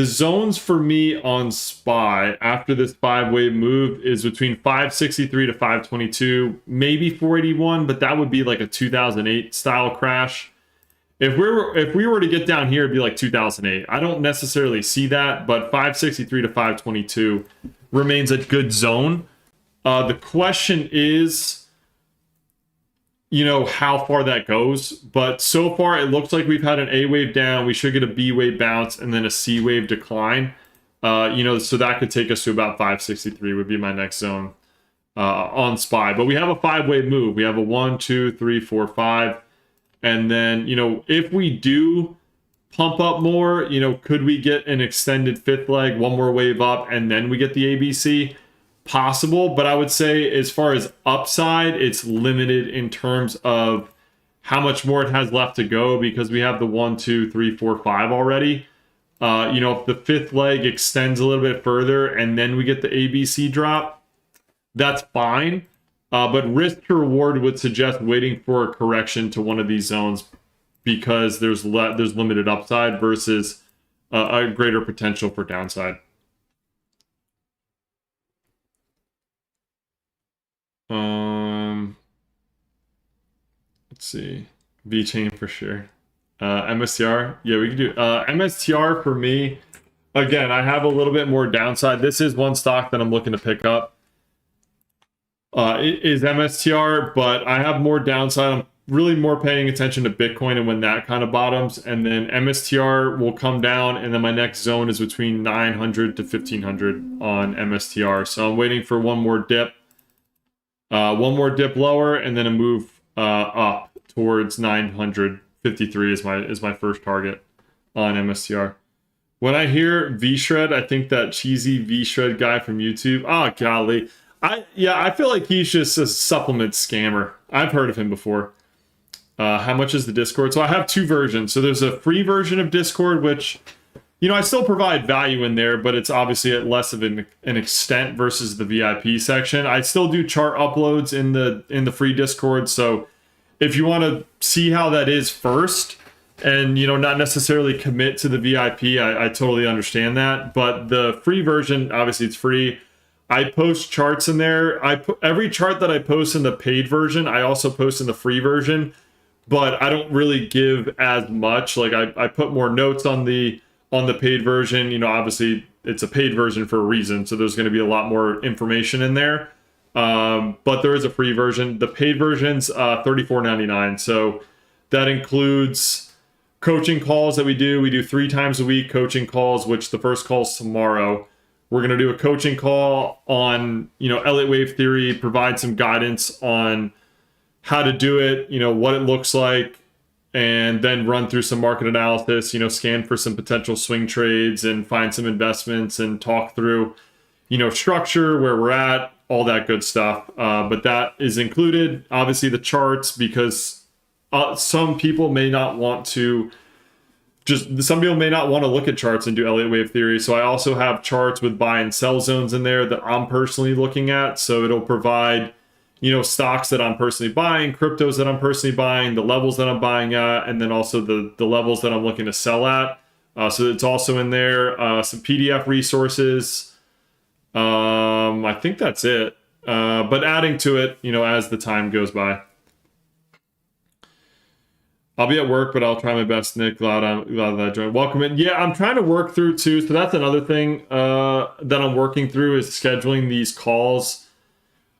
A: zones for me on SPY after this 5-wave move is between 563 to 522, maybe 481, but that would be like a 2008 style crash. If we were to get down here, it'd be like 2008. I don't necessarily see that, but 563 to 522 remains a good zone. The question is, you know, how far that goes. But so far, it looks like we've had an A wave down. We should get a B wave bounce and then a C wave decline. You know, so that could take us to about 563 would be my next zone on SPY. But we have a 5-wave move. We have a 1, 2, 3, 4, 5. And then, you know, if we do pump up more, you know, could we get an extended 5th leg, one more wave up, and then we get the ABC? Possible, but I would say as far as upside, it's limited in terms of how much more it has left to go because we have the 1, 2, 3, 4, 5 already. You know, if the 5th leg extends a little bit further and then we get the ABC drop, that's fine. But risk to reward would suggest waiting for a correction to one of these zones because there's limited upside versus a greater potential for downside. Let's see. VeChain for sure. MSTR. Yeah, we can do MSTR for me. Again, I have a little bit more downside. This is one stock that I'm looking to pick up. It is MSTR, but I have more downside. I'm really more paying attention to Bitcoin and when that kind of bottoms, and then MSTR will come down, and then my next zone is between 900 to 1500 on MSTR. So I'm waiting for one more dip lower, and then a move up towards 953 is my first target on MSTR. When I hear V-Shred, I think that cheesy V-Shred guy from YouTube. Oh, golly. I feel like he's just a supplement scammer. I've heard of him before. How much is the Discord? So I have two versions. So there's a free version of Discord, which, I still provide value in there, but it's obviously at less of an extent versus the VIP section. I still do chart uploads in the free Discord. So if you want to see how that is first, and not necessarily commit to the VIP, I totally understand that. But the free version, obviously it's free. I post charts in there. Every chart that I post in the paid version, I also post in the free version, but I don't really give as much. Like I put more notes on the paid version. Obviously it's a paid version for a reason, so there's going to be a lot more information in there. But there is a free version. The paid version's $34.99. So that includes coaching calls that we do. We do 3 times a week coaching calls, which the first call is tomorrow. We're going to do a coaching call on, Elliott Wave Theory, provide some guidance on how to do it, what it looks like, and then run through some market analysis, scan for some potential swing trades and find some investments and talk through, structure, where we're at, all that good stuff. But that is included, obviously, the charts, because some people may not want to look at charts and do Elliott Wave Theory. So I also have charts with buy and sell zones in there that I'm personally looking at. So it'll provide, stocks that I'm personally buying, cryptos that I'm personally buying, the levels that I'm buying at, and then also the levels that I'm looking to sell at. So it's also in there. Some PDF resources. I think that's it. But adding to it, as the time goes by. I'll be at work, but I'll try my best, Nick. Glad that I joined. Welcome in. Yeah, I'm trying to work through too. So that's another thing that I'm working through is scheduling these calls.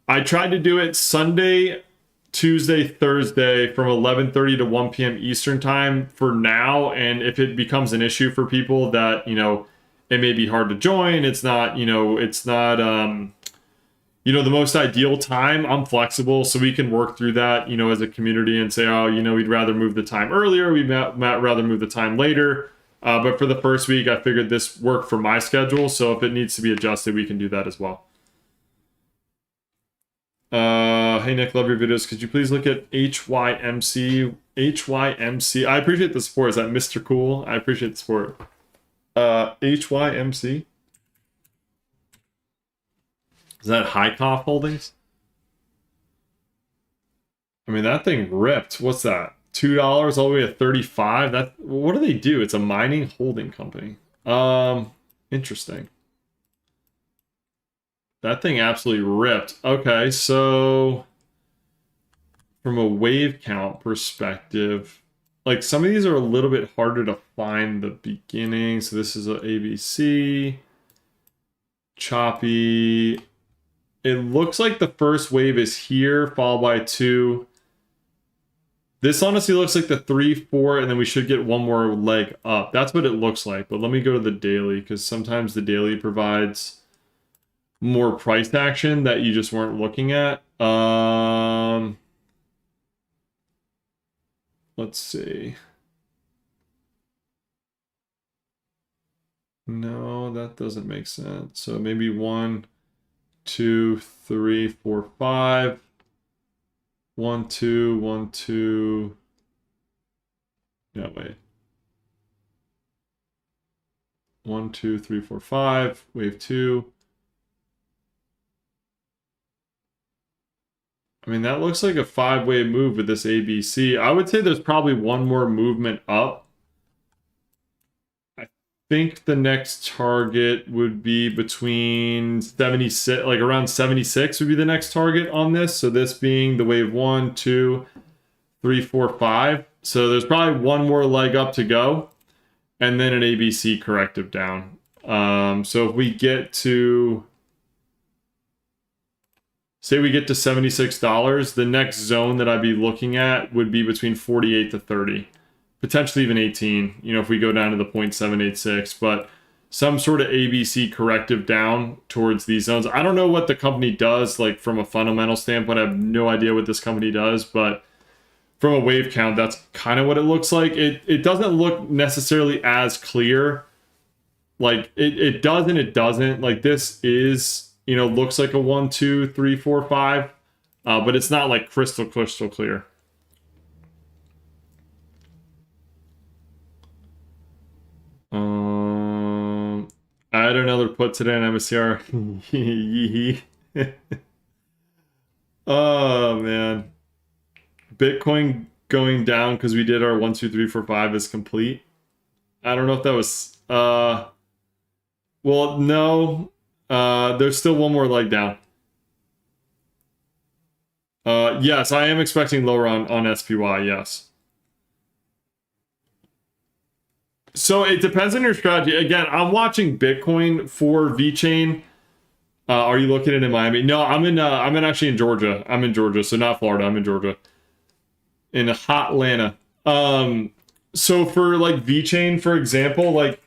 A: I tried to do it Sunday, Tuesday, Thursday from 11:30 to 1 p.m. Eastern time for now. And if it becomes an issue for people that, it may be hard to join. It's not, the most ideal time, I'm flexible, so we can work through that, as a community and say, we'd rather move the time earlier, we'd rather move the time later. But for the first week, I figured this worked for my schedule, so if it needs to be adjusted, we can do that as well. Hey, Nick, love your videos. Could you please look at HYMC? HYMC. I appreciate the support. Is that Mr. Cool? I appreciate the support. HYMC. Is that Hycoff Holdings? I mean, that thing ripped. What's that? $2 all the way to 35. What do they do? It's a mining holding company. Interesting. That thing absolutely ripped. Okay, so from a wave count perspective, like some of these are a little bit harder to find the beginning. So this is a ABC. Choppy. It looks like the first wave is here, followed by 2. This honestly looks like the 3, 4, and then we should get one more leg up. That's what it looks like. But let me go to the daily, because sometimes the daily provides more price action that you just weren't looking at. Let's see. No, that doesn't make sense. So maybe 1, 2, 3, 4, 5. 1, 2, 1, 2. No, wait. 1, 2, 3, 4, 5. Wave 2. I mean, that looks like a 5-wave move with this ABC. I would say there's probably one more movement up. I think the next target would be between 76, like around 76 would be the next target on this. So this being the wave 1, 2, 3, 4, 5. So there's probably one more leg up to go, and then an ABC corrective down. So if we get to say we get to $76, the next zone that I'd be looking at would be between 48 to 30, potentially even 18, if we go down to the 0.786, but some sort of ABC corrective down towards these zones. I don't know what the company does, like from a fundamental standpoint. I have no idea what this company does, but from a wave count, that's kind of what it looks like. It doesn't look necessarily as clear. Like it does and it doesn't. Like this is, looks like a 1, 2, 3, 4, 5, but it's not like crystal clear. I had another put today on MSCR. Oh man, Bitcoin going down because we did our 1, 2, 3, 4, 5 is complete. I don't know if that was well, no. There's still one more leg down. Yes, I am expecting lower on SPY, yes. So it depends on your strategy. Again, I'm watching Bitcoin for VeChain. Are you looking at it in Miami? No, I'm actually in Georgia. I'm in Georgia, so not Florida. I'm in Georgia. In hot Atlanta. So for like VeChain, for example, like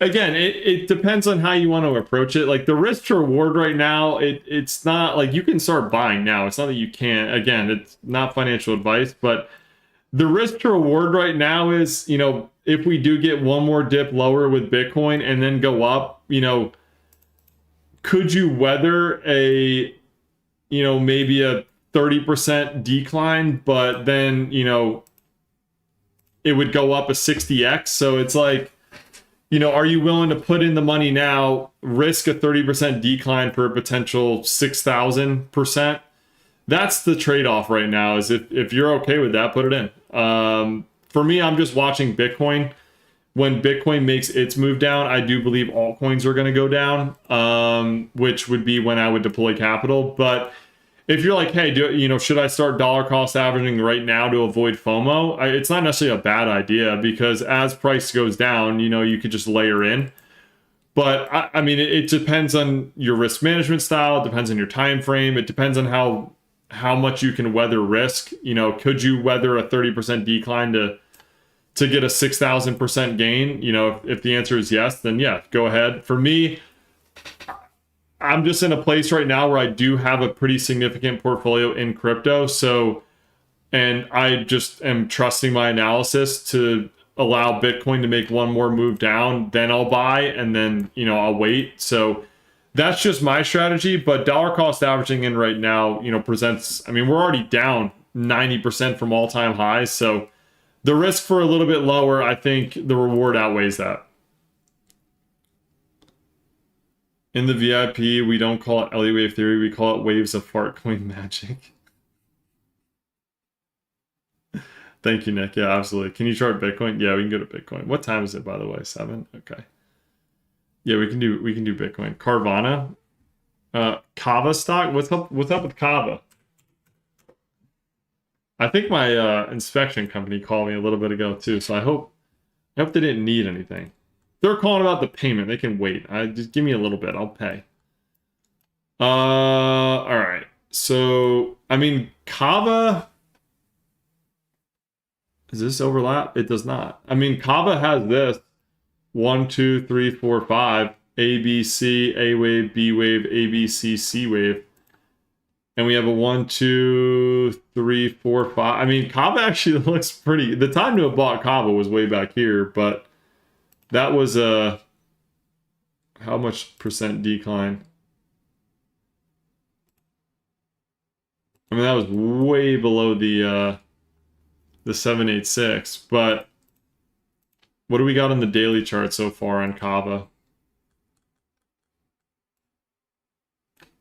A: again, it depends on how you want to approach it. Like the risk to reward right now, it's not like you can start buying now. It's not that you can't. Again, it's not financial advice, but the risk to reward right now is, if we do get one more dip lower with Bitcoin and then go up, could you weather a, maybe a 30% decline, but then, it would go up a 60x. So it's like, are you willing to put in the money now, risk a 30% decline for a potential 6,000%? That's the trade-off right now, is if you're okay with that, put it in. For me, I'm just watching Bitcoin. When Bitcoin makes its move down, I do believe altcoins are going to go down, which would be when I would deploy capital. But if you're like, hey, should I start dollar cost averaging right now to avoid FOMO? It's not necessarily a bad idea, because as price goes down, you could just layer in. But I mean, it depends on your risk management style. It depends on your time frame. It depends on how much you can weather risk. Could you weather a 30% decline to get a 6,000% gain? If the answer is yes, then yeah, go ahead. For me, I'm just in a place right now where I do have a pretty significant portfolio in crypto. And I just am trusting my analysis to allow Bitcoin to make one more move down, then I'll buy, and then, I'll wait. So that's just my strategy. But dollar cost averaging in right now, presents, I mean, we're already down 90% from all-time highs. So the risk for a little bit lower, I think the reward outweighs that. In the VIP, we don't call it Elliott Wave Theory, we call it waves of fart coin magic. Thank you, Nick. Yeah, absolutely. Can you chart Bitcoin? Yeah, we can go to Bitcoin. What time is it, by the way? 7? Okay. Yeah, we can do Bitcoin. Carvana. Kava stock? What's up with Kava? I think my inspection company called me a little bit ago too, so I hope they didn't need anything. They're calling about the payment. They can wait. Just give me a little bit. I'll pay. All right. So, I mean, Kava. Does this overlap? It does not. I mean, Kava has this 1, 2, 3, 4, 5, A, B, C, A wave, B wave, A, B, C, C wave. And we have a 1, 2, 3, 4, 5. I mean, Kava actually looks pretty. The time to have bought Kava was way back here, but that was a how much percent decline? I mean, that was way below the 786. But what do we got on the daily chart so far on Kava?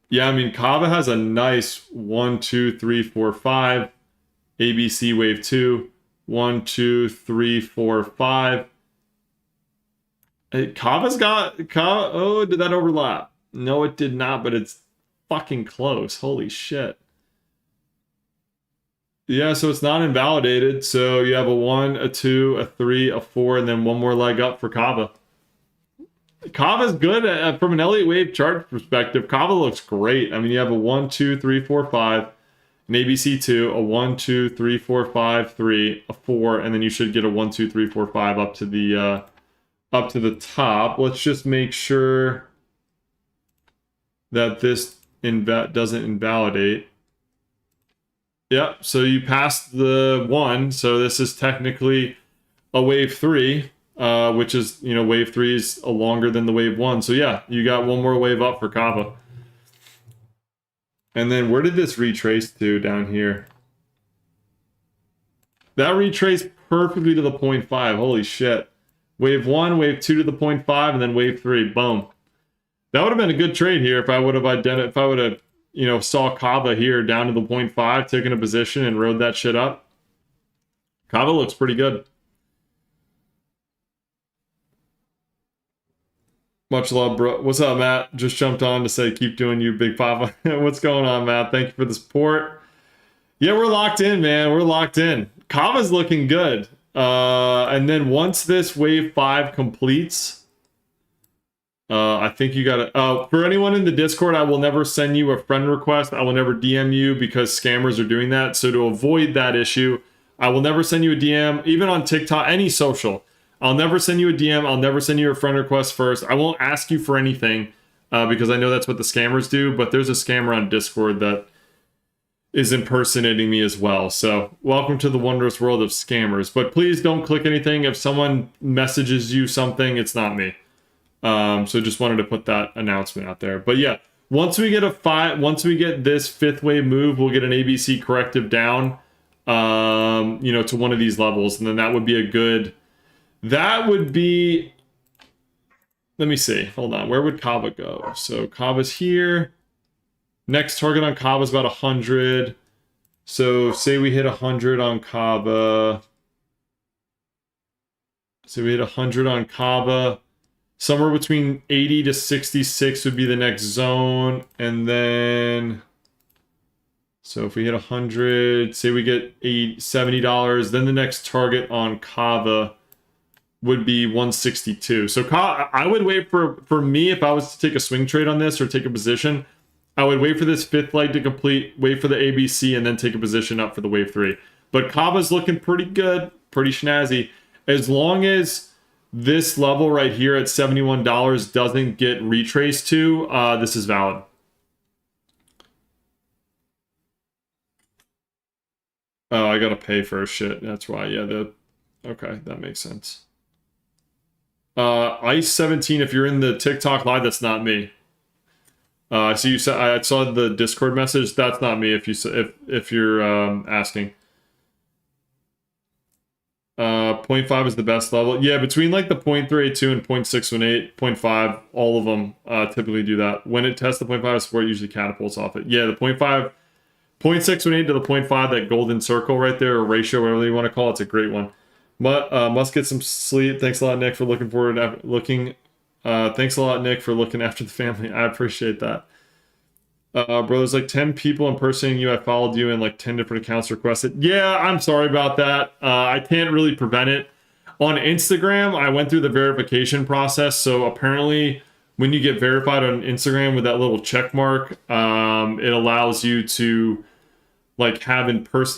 A: Yeah, I mean, Kava has a nice 1, 2, 3, 4, 5. ABC wave 2. 1, 2, 3, 4, 5. Kava's got... Oh, did that overlap? No, it did not, but it's fucking close. Holy shit. Yeah, so it's not invalidated. So you have a 1, a 2, a 3, a 4, and then one more leg up for Kava. Kava's good from an Elliott Wave chart perspective. Kava looks great. I mean, you have a 1, 2, 3, 4, 5, an ABC2, a 1, 2, 3, 4, 5, 3, a 4, and then you should get a 1, 2, 3, 4, 5 up to the top. Let's just make sure that this doesn't invalidate. Yep, so you passed the 1, so this is technically a wave 3, which is, wave 3 is longer than the wave 1. So yeah, you got one more wave up for Kava. And then where did this retrace to down here? That retraced perfectly to the 0.5. Holy shit. Wave 1, wave 2 to the 0.5, and then wave 3. Boom. That would have been a good trade here if I would have saw Kava here down to the 0.5, taken a position and rode that shit up. Kava looks pretty good. Much love, bro. What's up, Matt? Just jumped on to say keep doing you, Big Papa. What's going on, Matt? Thank you for the support. Yeah, we're locked in, man. We're locked in. Kava's looking good. And then once this wave 5 completes, I think you gotta... for anyone in the Discord, I will never send you a friend request. I will never DM you because scammers are doing that. So to avoid that issue, I will never send you a DM, even on TikTok, any social. I'll never send you a DM. I'll never send you a friend request first. I won't ask you for anything because I know that's what the scammers do. But there's a scammer on Discord that is impersonating me as well. So welcome to the wondrous world of scammers. But please don't click anything. If someone messages you something, it's not me. So just wanted to put that announcement out there. But yeah, once we get this 5th wave move, we'll get an ABC corrective down, to one of these levels, and then that would be a good. That would be. Let me see. Hold on. Where would Kava go? So Kava's here. Next target on Kava is about 100. So say we hit 100 on Kava. So we hit 100 on Kava. Somewhere between 80 to 66 would be the next zone. And then... So if we hit 100, say we get $70, then the next target on Kava would be 162. So I would wait for me, if I was to take a swing trade on this or take a position, I would wait for this 5th leg to complete, wait for the ABC, and then take a position up for the wave 3. But Kava's looking pretty good, pretty snazzy. As long as this level right here at $71 doesn't get retraced to, this is valid. Oh, I gotta pay for shit. That's why. Yeah, okay, that makes sense. Ice 17, if you're in the TikTok live, that's not me. So you said I saw the Discord message. That's not me. If you're asking. 0.5 is the best level. Yeah, between like the 0.382 and 0.618, 0.5, all of them typically do that. When it tests the 0.5 support, it usually catapults off it. Yeah, the 0.5, 0.618 to the 0.5, that golden circle right there, or ratio, whatever you want to call it, it's a great one. Must get some sleep. Thanks a lot, Nick, for thanks a lot, Nick, for looking after the family. I appreciate that. Bro, there's like 10 people impersonating you. I followed you and like 10 different accounts requested. Yeah, I'm sorry about that. I can't really prevent it. On Instagram, I went through the verification process. So apparently when you get verified on Instagram with that little check mark, it allows you to like have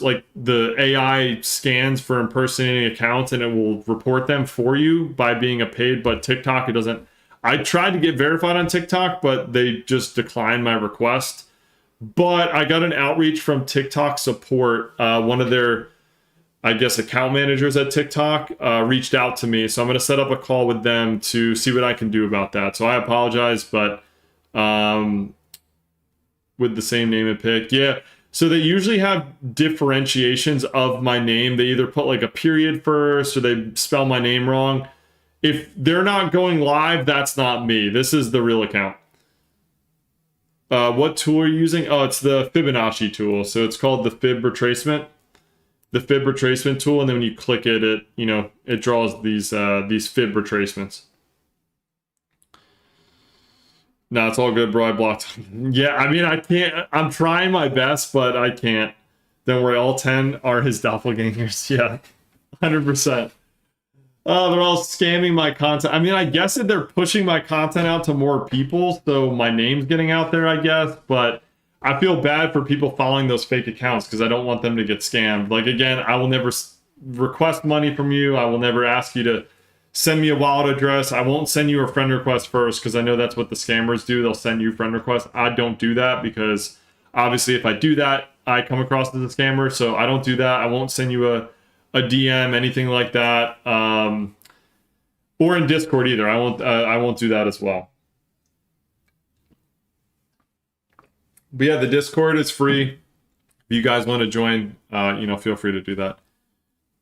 A: like the AI scans for impersonating accounts and it will report them for you by being a paid, but TikTok, it doesn't. I tried to get verified on TikTok, but they just declined my request. But I got an outreach from TikTok support. One of their, I guess, account managers at TikTok reached out to me. So I'm going to set up a call with them to see what I can do about that. So I apologize, but with the same name and pick. Yeah. So they usually have differentiations of my name. They either put like a period first or they spell my name wrong. If they're not going live, that's not me. This is the real account. What tool are you using? Oh, it's the Fibonacci tool. So it's called the Fib retracement. The Fib retracement tool, and then when you click it, it draws these Fib retracements. No, it's all good, bro. I blocked. Yeah, I mean, I can't. I'm trying my best, but I can't. Don't worry, all 10 are his doppelgangers. Yeah, 100%. They're all scamming my content. I mean, I guess that they're pushing my content out to more people, so my name's getting out there, I guess. But I feel bad for people following those fake accounts because I don't want them to get scammed. Like, again, I will never request money from you. I will never ask you to send me a wallet address. I won't send you a friend request first because I know that's what the scammers do. They'll send you friend requests. I don't do that because obviously if I do that, I come across as a scammer. So I don't do that. I won't send you a DM, anything like that, or in Discord either. I won't do that as well. But yeah, the Discord is free. If you guys want to join, feel free to do that.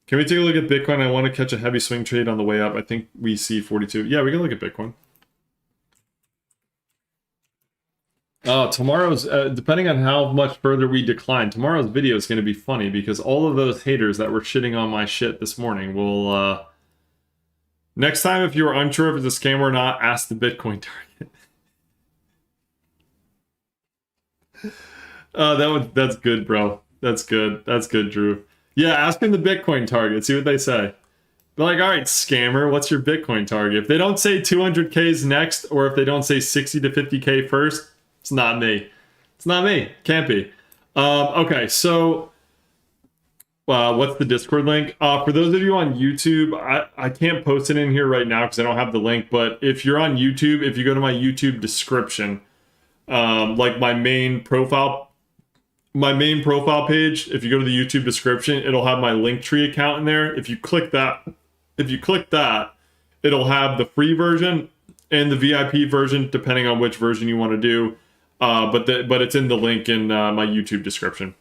A: Can we take a look at Bitcoin? I want to catch a heavy swing trade on the way up. I think we see 42. Yeah, we can look at Bitcoin. Tomorrow's, depending on how much further we decline, tomorrow's video is going to be funny because all of those haters that were shitting on my shit this morning will, next time if you are unsure if it's a scam or not, ask the Bitcoin target. That's good, bro. That's good. That's good, Drew. Yeah, ask them the Bitcoin target. See what they say. They're like, all right, scammer, what's your Bitcoin target? If they don't say 200K's next, or if they don't say 60 to 50K first, it's not me. It's not me. Can't be. Okay, so what's the Discord link? For those of you on YouTube, I can't post it in here right now because I don't have the link. But if you're on YouTube, if you go to my YouTube description, like my main profile page, if you go to the YouTube description, it'll have my Linktree account in there. If you click that, it'll have the free version and the VIP version, depending on which version you want to do. But it's in the link in my YouTube description,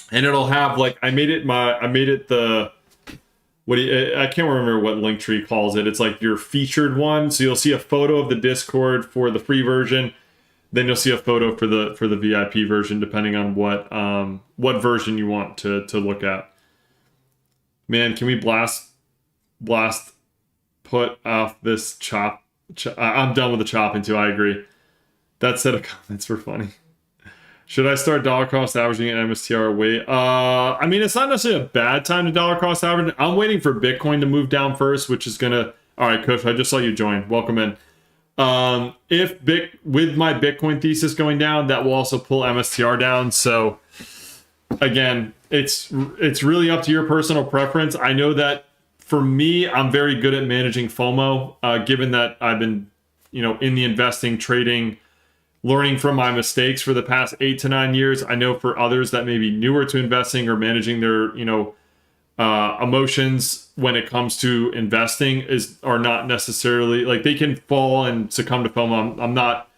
A: and it'll have like I made it the I can't remember what Linktree calls it. It's like your featured one, so you'll see a photo of the Discord for the free version. Then you'll see a photo for the VIP version, depending on what version you want to look at. Man, can we blast put off this chop? I'm done with the chopping too. I agree. That set of comments were funny. Should I start dollar cost averaging at MSTR? Wait. I mean, it's not necessarily a bad time to dollar cost average. I'm waiting for Bitcoin to move down first, which is gonna. All right, Kush. I just saw you join. Welcome in. With my Bitcoin thesis going down, that will also pull MSTR down. So again, it's really up to your personal preference. I know that for me, I'm very good at managing FOMO, given that I've been, in the investing, trading, learning from my mistakes for the past 8 to 9 years. I know for others that may be newer to investing or managing their, emotions when it comes to investing are not necessarily like they can fall and succumb to FOMO. I'm not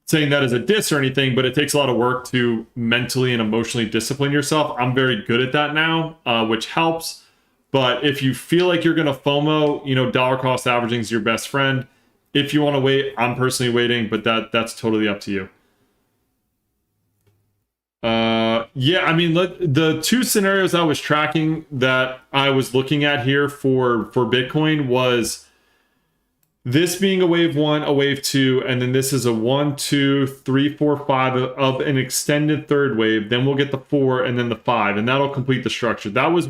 A: saying that as a diss or anything, but it takes a lot of work to mentally and emotionally discipline yourself. I'm very good at that now, which helps. But if you feel like you're going to FOMO, dollar cost averaging is your best friend. If you want to wait, I'm personally waiting, but that's totally up to you. Yeah, I mean, the two scenarios I was tracking that I was looking at here for Bitcoin was this being a wave 1, a wave 2, and then this is a 1, 2, 3, 4, 5 of an extended third wave. Then we'll get the 4 and then the 5, and that'll complete the structure. That was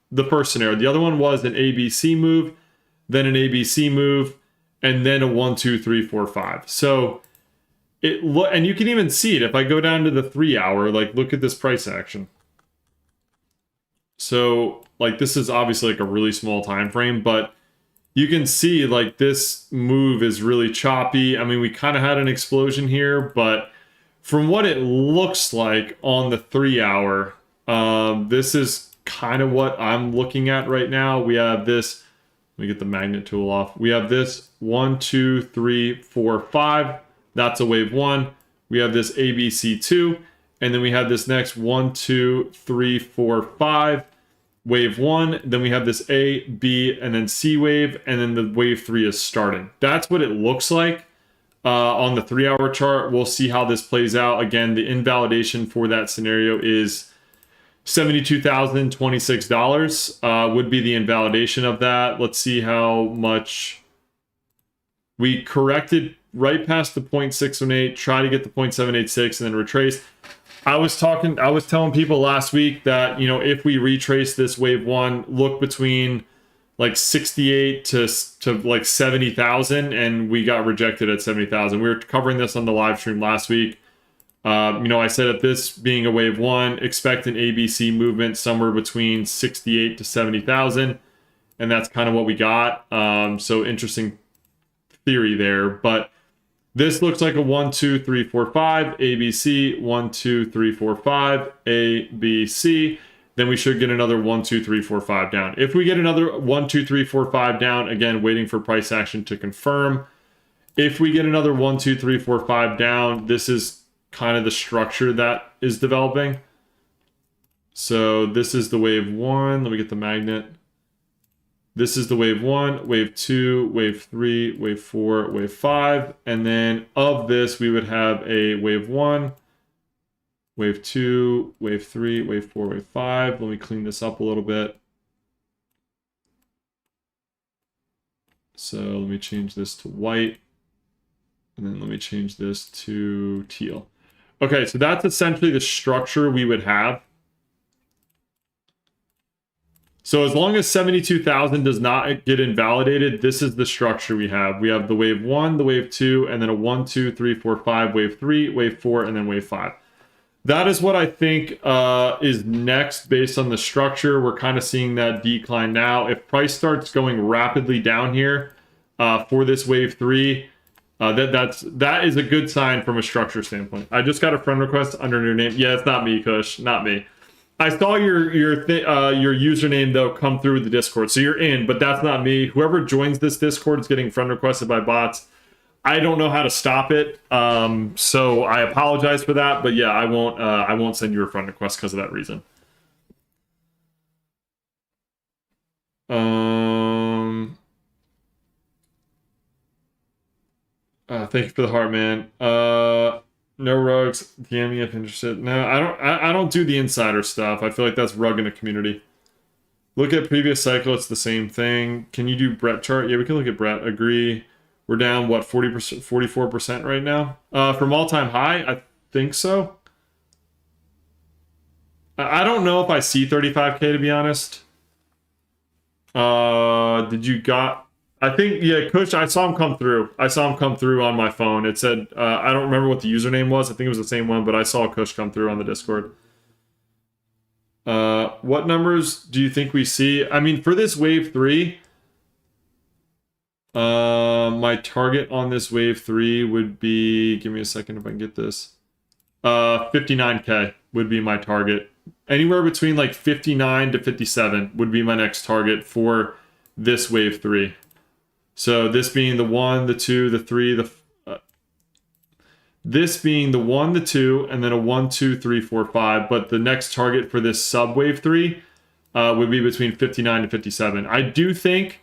A: the first scenario. The other one was an ABC move, then an ABC move, and then a 1, 2, 3, 4, 5. So and you can even see it if I go down to the 3 hour, like look at this price action. So like this is obviously like a really small time frame, but you can see like this move is really choppy. I mean, we kind of had an explosion here, but from what it looks like on the 3 hour, this is kind of what I'm looking at right now. We have this, let me get the magnet tool off. We have this 1, 2, 3, 4, 5. That's a wave 1. We have this ABC2, and then we have this next 1, 2, 3, 4, 5, wave 1. Then we have this A, B, and then C wave, and then the wave 3 is starting. That's what it looks like on the 3 hour chart. We'll see how this plays out. Again, the invalidation for that scenario is $72,026 would be the invalidation of that. Let's see how much we corrected right past the 0.618, try to get the 0.786 and then retrace. I was telling people last week that, if we retrace this wave 1, look between like 68 to like 70,000, and we got rejected at 70,000. We were covering this on the live stream last week. I said at this being a wave one, expect an ABC movement somewhere between 68 to 70,000, and that's kind of what we got. So interesting theory there, but this looks like a 1, 2, 3, 4, 5 ABC, 1, 2, 3, 4, 5 ABC. Then we should get another 1, 2, 3, 4, 5 down. If we get another 1, 2, 3, 4, 5 down, again, waiting for price action to confirm. If we get another 1, 2, 3, 4, 5 down, this is kind of the structure that is developing. So this is the wave one. Let me get the magnet. This is the wave one, wave two, wave three, wave four, wave five. And then of this, we would have a wave one, wave two, wave three, wave four, wave five. Let me clean this up a little bit. So let me change this to white. And then let me change this to teal. Okay, so that's essentially the structure we would have. So as long as 72,000 does not get invalidated, this is the structure we have. We have the wave one, the wave two, and then a 1, 2, 3, 4, 5, wave three, wave four, and then wave five. That is what I think is next based on the structure. We're kind of seeing that decline now. If price starts going rapidly down here for this wave three, that is a good sign from a structure standpoint. I just got a friend request under your name. Yeah, it's not me, Kush, not me. I saw your username though come through the Discord, so you're in, but that's not me. Whoever joins this Discord is getting friend requested by bots. I don't know how to stop it, so I apologize for that. But yeah, I won't send you a friend request because of that reason. Thank you for the heart, man. No rugs. DM me if interested. No, I don't do the insider stuff. I feel like that's rug in the community. Look at previous cycle. It's the same thing. Can you do Brett chart? Yeah, we can look at Brett. Agree. We're down what 40%, 44% right now from all-time high. I think so. I don't know if I see 35K to be honest. Did you got? I think, yeah, Kush, I saw him come through. I saw him come through on my phone. It said, I don't remember what the username was. I think it was the same one, but I saw Kush come through on the Discord. What numbers do you think we see? I mean, for this wave three, my target on this wave three would be, give me a second if I can get this. 59K would be my target. Anywhere between like 59 to 57 would be my next target for this wave three. So this being the 1, the 2, the 3, this being the 1, the 2, and then a 1, 2, 3, 4, 5. But the next target for this sub wave 3 would be between 59 and 57. I do think,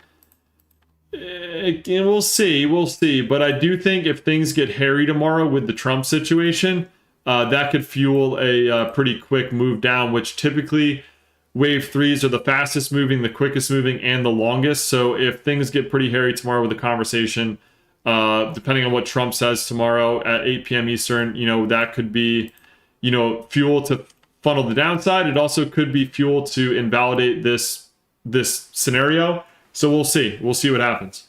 A: we'll see. But I do think if things get hairy tomorrow with the Trump situation, that could fuel a pretty quick move down, which typically wave threes are the fastest moving, the quickest moving, and the longest. So if things get pretty hairy tomorrow with the conversation, depending on what Trump says tomorrow at 8 p.m. Eastern, that could be, fuel to funnel the downside. It also could be fuel to invalidate this scenario. So we'll see. We'll see what happens.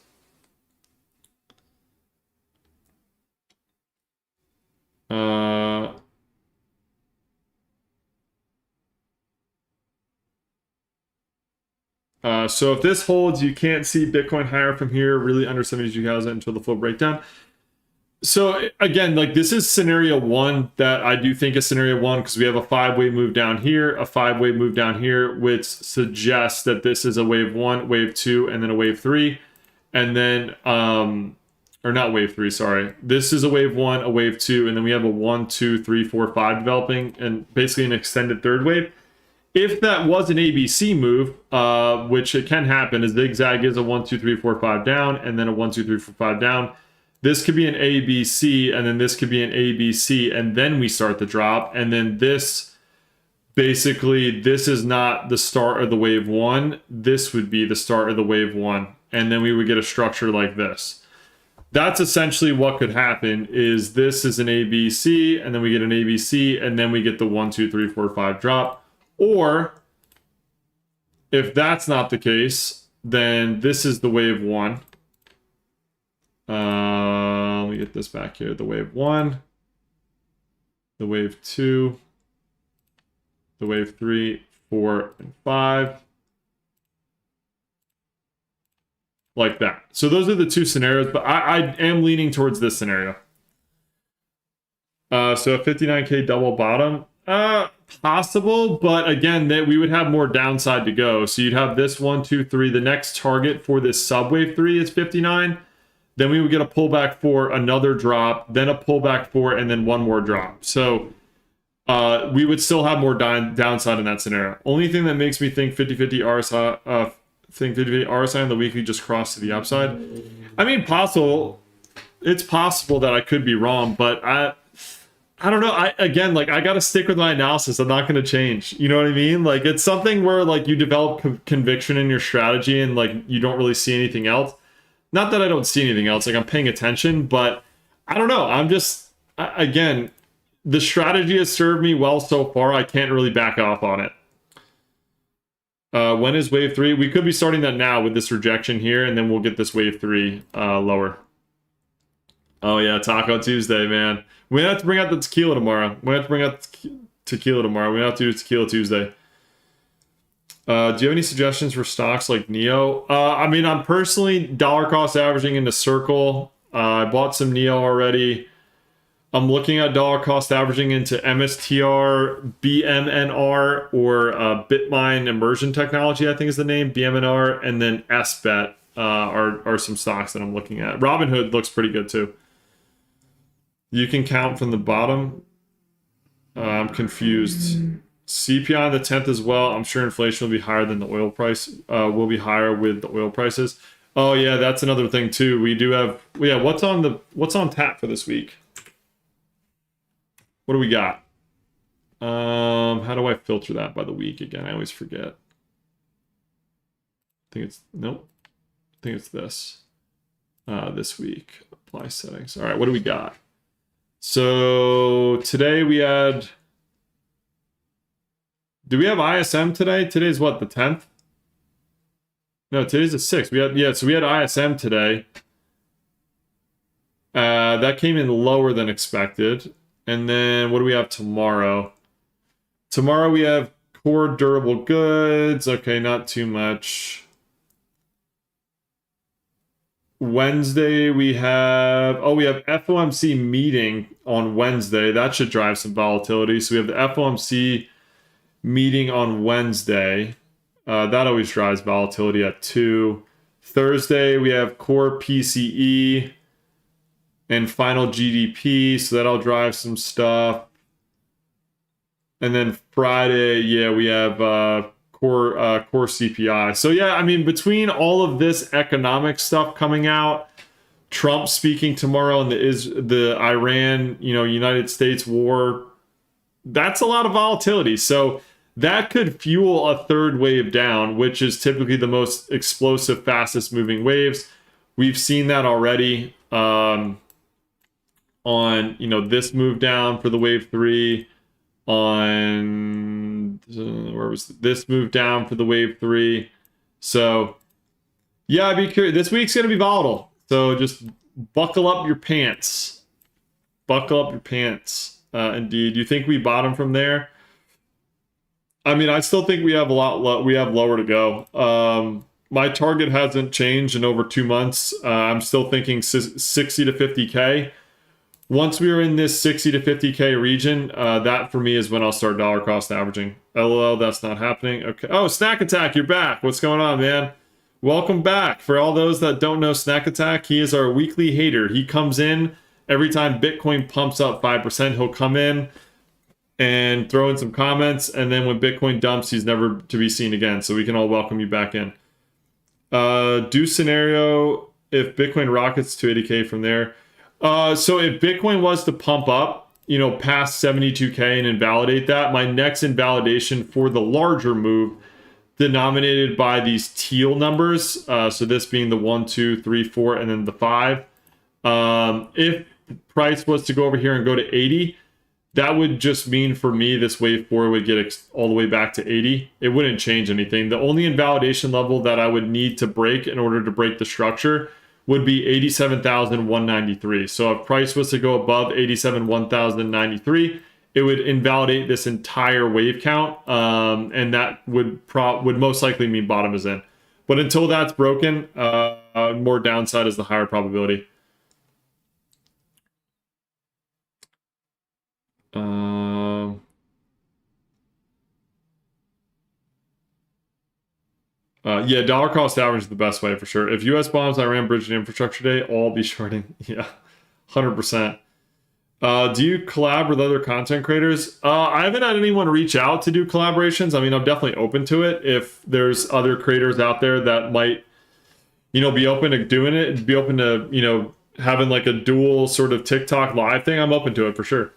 A: So if this holds, you can't see Bitcoin higher from here, really under 72,000 until the full breakdown. So again, like this is scenario one that I do think is scenario one because we have a 5-wave move down here, a 5-wave move down here, which suggests that this is a wave one, wave two, and then a wave three. And then, or not wave three, sorry. This is a wave one, a wave two, and then we have a 1, 2, 3, 4, 5 developing, and basically an extended third wave. If that was an ABC move, which it can happen, a zigzag is a 1, 2, 3, 4, 5 down, and then a 1, 2, 3, 4, 5 down. This could be an ABC, and then this could be an ABC, and then we start the drop. And then this, basically, this is not the start of the wave one. This would be the start of the wave one. And then we would get a structure like this. That's essentially what could happen, is this is an ABC, and then we get an ABC, and then we get the 1, 2, 3, 4, 5 drop. Or if that's not the case, then this is the wave 1. Let me get this back here. The wave 1, the wave 2, the wave 3, 4, and 5. Like that. So those are the two scenarios, but I am leaning towards this scenario. So a 59K double bottom, possible, but again, we would have more downside to go. So you'd have this 1, 2, 3. The next target for this subwave 3 is 59. Then we would get a pullback for another drop, then a pullback for, and then one more drop. So we would still have more downside in that scenario. Only thing that makes me think 50-50 RSI, think 50-50 RSI on the weekly just crossed to the upside. I mean, possible. It's possible that I could be wrong, but I don't know. I got to stick with my analysis. I'm not going to change. You know what I mean? Like, it's something where like you develop conviction in your strategy and like you don't really see anything else. Not that I don't see anything else. Like, I'm paying attention, but I don't know. I'm just, again, the strategy has served me well so far. I can't really back off on it. When is wave 3? We could be starting that now with this rejection here, and then we'll get this wave 3 lower. Oh yeah, Taco Tuesday, man. We have to bring out the tequila tomorrow. We have to bring out tequila tomorrow. We have to do Tequila Tuesday. Do you have any suggestions for stocks like NEO? I mean, I'm personally dollar cost averaging into Circle. I bought some NEO already. I'm looking at dollar cost averaging into MSTR, BMNR, or Bitmine Immersion Technology, I think is the name, BMNR, and then SBET are some stocks that I'm looking at. Robinhood looks pretty good too. You can count from the bottom. I'm confused. CPI on the 10th as well. I'm sure inflation will be higher than the oil price. Will be higher with the oil prices. Oh yeah, that's another thing too. We do have, yeah. What's on tap for this week? What do we got? How do I filter that by the week again? I always forget. I think it's, nope. I think it's this. This week. Apply settings. All right, what do we got? So today we had, do we have ISM today? Today's what, the 10th? No, today's the 6th. So we had ISM today. That came in lower than expected. And then what do we have tomorrow? Tomorrow we have core durable goods. Okay, not too much. Wednesday we have FOMC meeting on Wednesday. That should drive some volatility. So we have the FOMC meeting on Wednesday. That always drives volatility at 2. Thursday we have core PCE and final GDP, so that'll drive some stuff. And then Friday, yeah, we have core CPI. So yeah, I mean, between all of this economic stuff coming out, Trump speaking tomorrow, and the Iran, United States war, that's a lot of volatility. So that could fuel a third wave down, which is typically the most explosive, fastest moving waves. We've seen that already. On this move down for the wave 3, on this move down for the wave 3. So yeah, I'd be curious. This week's gonna be volatile, so just buckle up your pants. Indeed. You think we bottom from there? I mean, I still think we have we have lower to go. My target hasn't changed in over 2 months. I'm still thinking 60 to 50K. Once we are in this 60 to 50K region, that for me is when I'll start dollar cost averaging. LOL, that's not happening. Okay. Oh, Snack Attack, you're back. What's going on, man? Welcome back. For all those that don't know Snack Attack, he is our weekly hater. He comes in every time Bitcoin pumps up 5%. He'll come in and throw in some comments, and then when Bitcoin dumps, he's never to be seen again. So we can all welcome you back in. Do scenario if Bitcoin rockets to 80K from there. So if Bitcoin was to pump up, past 72K and invalidate that, my next invalidation for the larger move, denominated by these teal numbers, so this being the 1, 2, 3, 4, and then the 5. If price was to go over here and go to 80, that would just mean for me this wave 4 would get all the way back to 80. It wouldn't change anything. The only invalidation level that I would need to break in order to break the structure would be 87,193. So if price was to go above 87,193, it would invalidate this entire wave count, and that would most likely mean bottom is in. But until that's broken, more downside is the higher probability. Yeah, dollar cost average is the best way for sure. If US bombs Iran bridge and infrastructure day, all be shorting. Yeah, 100%. Do you collab with other content creators? I haven't had anyone reach out to do collaborations. I mean, I'm definitely open to it. If there's other creators out there that might, be open to doing it, be open to, having like a dual sort of TikTok live thing, I'm open to it for sure.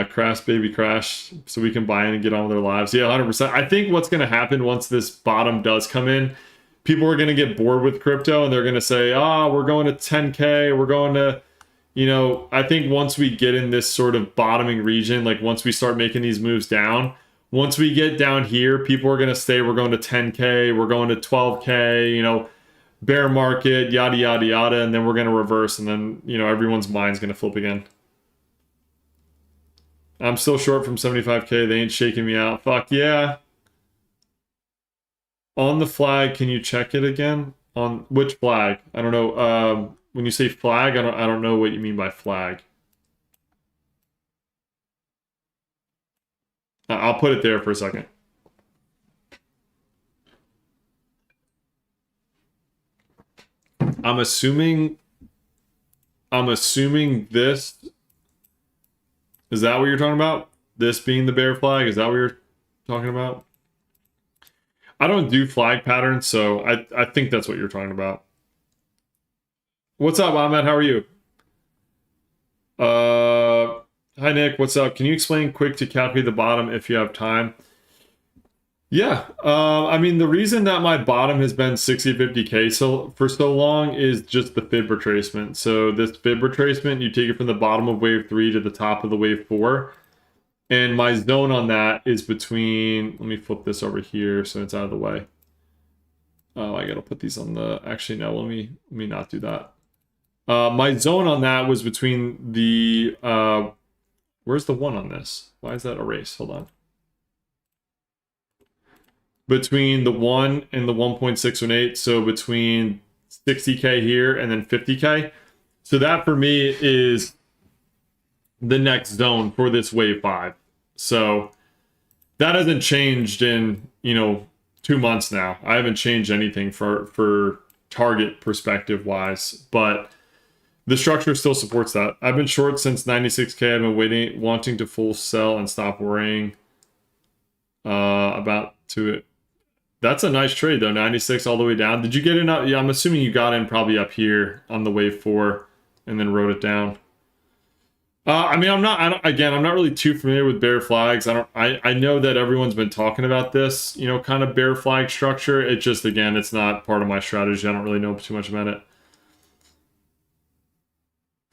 A: Crash baby crash, so we can buy in and get on with their lives. Yeah, 100%. I think what's going to happen once this bottom does come in, people are going to get bored with crypto and they're going to say, we're going to 10K, we're going to, I think once we get in this sort of bottoming region, like once we start making these moves down, once we get down here, people are going to say we're going to 10K, we're going to 12K, bear market, yada, yada, yada, and then we're going to reverse, and then, everyone's mind's going to flip again. I'm still short from 75K. They ain't shaking me out. Fuck yeah. On the flag, can you check it again? On which flag? I don't know. When you say flag, I don't know what you mean by flag. I'll put it there for a second. I'm assuming this. Is that what you're talking about? This being the bear flag? Is that what you're talking about? I don't do flag patterns, so I think that's what you're talking about. What's up, Ahmed? How are you? Hi, Nick. What's up? Can you explain quick to calculate the bottom if you have time? Yeah. I mean, the reason that my bottom has been 60-50K for so long is just the fib retracement. So this fib retracement, you take it from the bottom of wave 3 to the top of the wave 4. And my zone on that is between, let me flip this over here so it's out of the way. Oh, I gotta put these on the, actually no, let me not do that. My zone on that was between the, where's the 1 on this? Why is that erased? Hold on. Between the 1 and the 1.618, so between 60K here and then 50K. So that for me is the next zone for this wave 5. So that hasn't changed in, 2 months now. I haven't changed anything for target perspective wise, but the structure still supports that. I've been short since 96K. I've been wanting to full sell and stop worrying about to it. That's a nice trade though, 96 all the way down. Did you get in? Yeah, I'm assuming you got in probably up here on the wave 4 and then wrote it down. I mean, I'm not really too familiar with bear flags. I know that everyone's been talking about this, kind of bear flag structure. It just, again, it's not part of my strategy. I don't really know too much about it.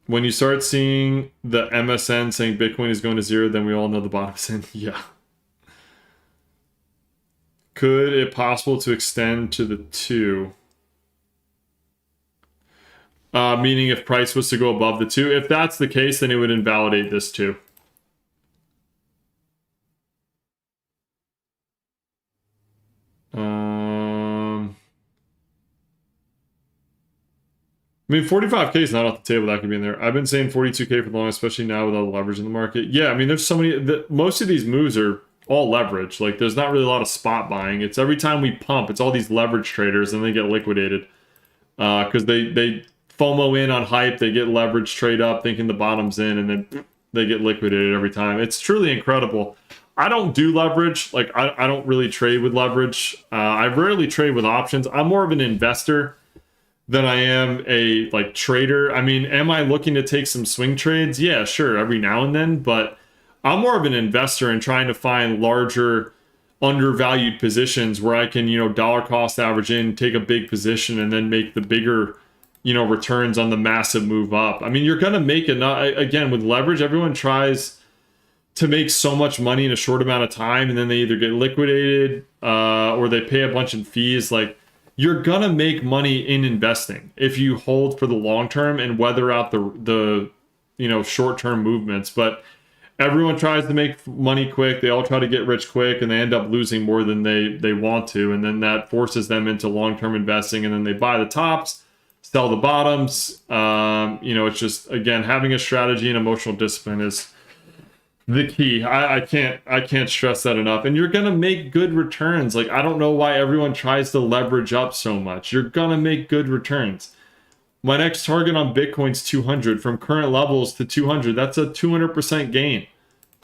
A: When you start seeing the MSN saying Bitcoin is going to 0, then we all know the bottom's in. Yeah. Could it possible to extend to the 2? Meaning if price was to go above the 2. If that's the case, then it would invalidate this too. I mean, 45K is not off the table. That could be in there. I've been saying 42K for long, especially now with all the leverage in the market. Yeah, I mean, there's so many. Most of these moves are all leverage. Like, there's not really a lot of spot buying. It's every time we pump, it's all these leverage traders, and they get liquidated because they FOMO in on hype. They get leverage, trade up, thinking the bottom's in, and then they get liquidated every time. It's truly incredible. I don't do leverage. Like, I don't really trade with leverage. I rarely trade with options. I'm more of an investor than I am a trader. I mean, am I looking to take some swing trades? Yeah, sure, every now and then, but I'm more of an investor in trying to find larger undervalued positions where I can, dollar cost average in, take a big position, and then make the bigger returns on the massive move up. I mean, you're going to make it, not, again, with leverage, everyone tries to make so much money in a short amount of time, and then they either get liquidated or they pay a bunch in fees. Like, you're going to make money in investing if you hold for the long term and weather out the short-term movements. But everyone tries to make money quick. They all try to get rich quick, and they end up losing more than they want to. And then that forces them into long-term investing, and then they buy the tops, sell the bottoms. It's just, again, having a strategy and emotional discipline is the key. I can't stress that enough. And you're gonna make good returns. Like, I don't know why everyone tries to leverage up so much. You're gonna make good returns. My next target on Bitcoin's 200. From current levels to 200, that's a 200% gain.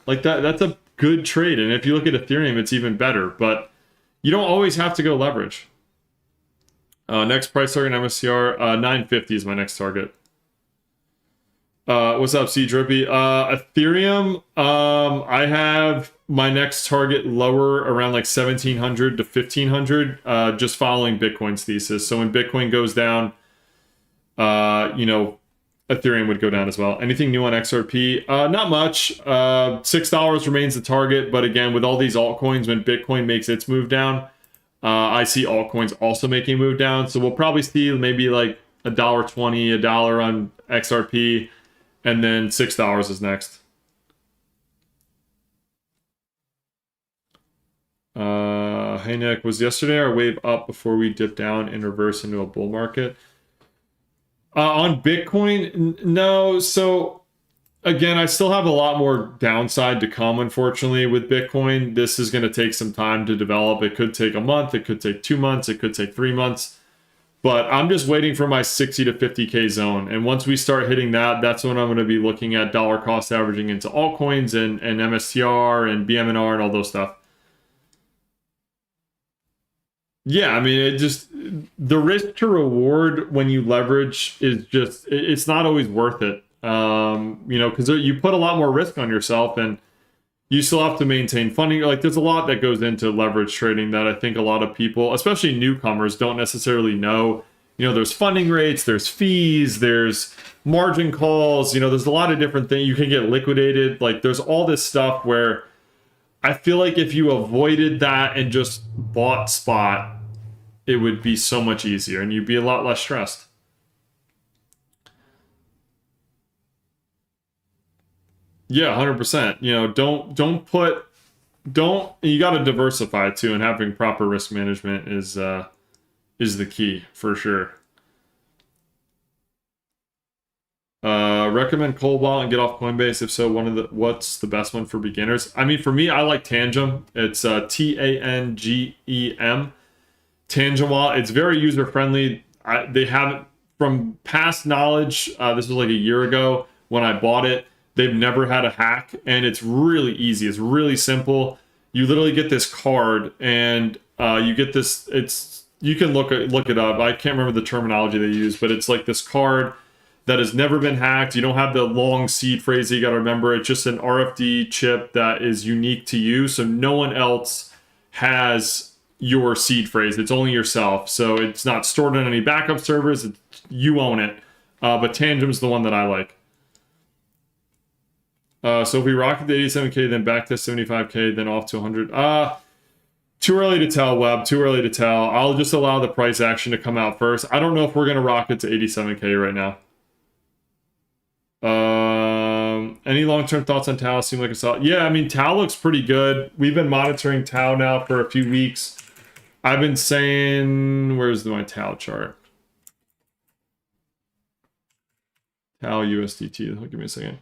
A: Like, that's a good trade. And if you look at Ethereum, it's even better. But you don't always have to go leverage. Next price target, MSCR, 950 is my next target. What's up, C Drippy? Ethereum, I have my next target lower around like 1700 to 1500, just following Bitcoin's thesis. So when Bitcoin goes down, Ethereum would go down as well. Anything new on XRP? Not much. $6 remains the target, but again, with all these altcoins, when Bitcoin makes its move down, I see altcoins also making a move down. So we'll probably see maybe like $1.20, $1 on XRP. And then $6 is next. Hey Nick, was yesterday our wave up before we dipped down and reverse into a bull market? On Bitcoin, no. So again, I still have a lot more downside to come, unfortunately, with Bitcoin. This is going to take some time to develop. It could take a month. It could take 2 months. It could take 3 months. But I'm just waiting for my 60 to 50K zone. And once we start hitting that, that's when I'm going to be looking at dollar cost averaging into altcoins and MSTR and BMNR and all those stuff. Yeah, I mean, the risk to reward when you leverage is just, it's not always worth it. Because you put a lot more risk on yourself, and you still have to maintain funding. Like, there's a lot that goes into leverage trading that I think a lot of people, especially newcomers, don't necessarily know. There's funding rates, there's fees, there's margin calls, there's a lot of different things. You can get liquidated. Like, there's all this stuff where I feel like if you avoided that and just bought spot, it would be so much easier and you'd be a lot less stressed. Yeah, 100%. You got to diversify too, and having proper risk management is the key for sure. Recommend Cobalt and get off Coinbase. If so, what's the best one for beginners? I mean, for me, I like Tangem. It's TANGEM. Tangem wallet. It's very user friendly. They haven't, from past knowledge, this was like a year ago when I bought it. They've never had a hack, and it's really easy. It's really simple. You literally get this card, and you get this. You can look it up. I can't remember the terminology they use, but it's like this card that has never been hacked. You don't have the long seed phrase that you got to remember. It's just an RFD chip that is unique to you, so no one else has your seed phrase. It's only yourself, so it's not stored on any backup servers. You own it. But Tangem's the one that I like. So if we rocket to 87K, then back to 75K, then off to 100. Too early to tell, Webb. Too early to tell. I'll just allow the price action to come out first. I don't know if we're going to rocket to 87K right now. Any long-term thoughts on Tau? Seem like a solid. Yeah, I mean, Tau looks pretty good. We've been monitoring Tau now for a few weeks. I've been saying, where's my Tau chart? Tau USDT. Give me a second.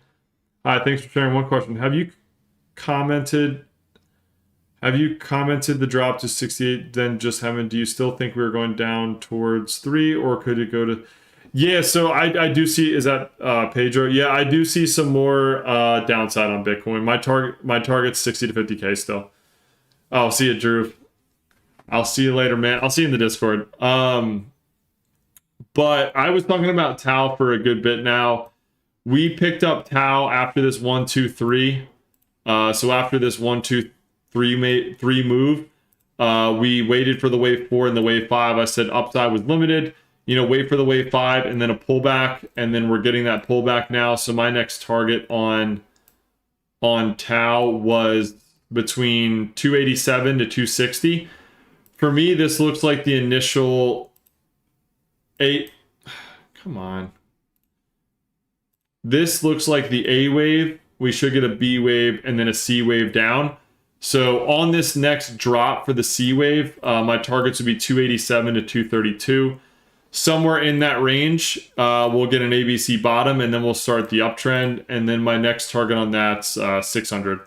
A: Hi, thanks for sharing. One question: Have you commented the drop to 68? Then just haven't. Do you still think we're going down towards 3, or could it go to? Yeah, so I do see. Is that Pedro? Yeah, I do see some more downside on Bitcoin. My target's 60 to 50K still. Oh, see you, Drew. I'll see you later, man. I'll see you in the Discord. But I was talking about Tau for a good bit now. We picked up Tau after this 1, 2, 3. So after this 1, 2, 3 move, we waited for the wave 4 and the wave 5. I said upside was limited. wait for the wave 5 and then a pullback, and then we're getting that pullback now. So my next target on Tau was between 287 to 260. For me, this looks like the initial 8. Come on. This looks like the A wave. We should get a B wave and then a C wave down. So on this next drop for the C wave, my targets would be 287 to 232. Somewhere in that range, we'll get an ABC bottom, and then we'll start the uptrend. And then my next target on that's 600.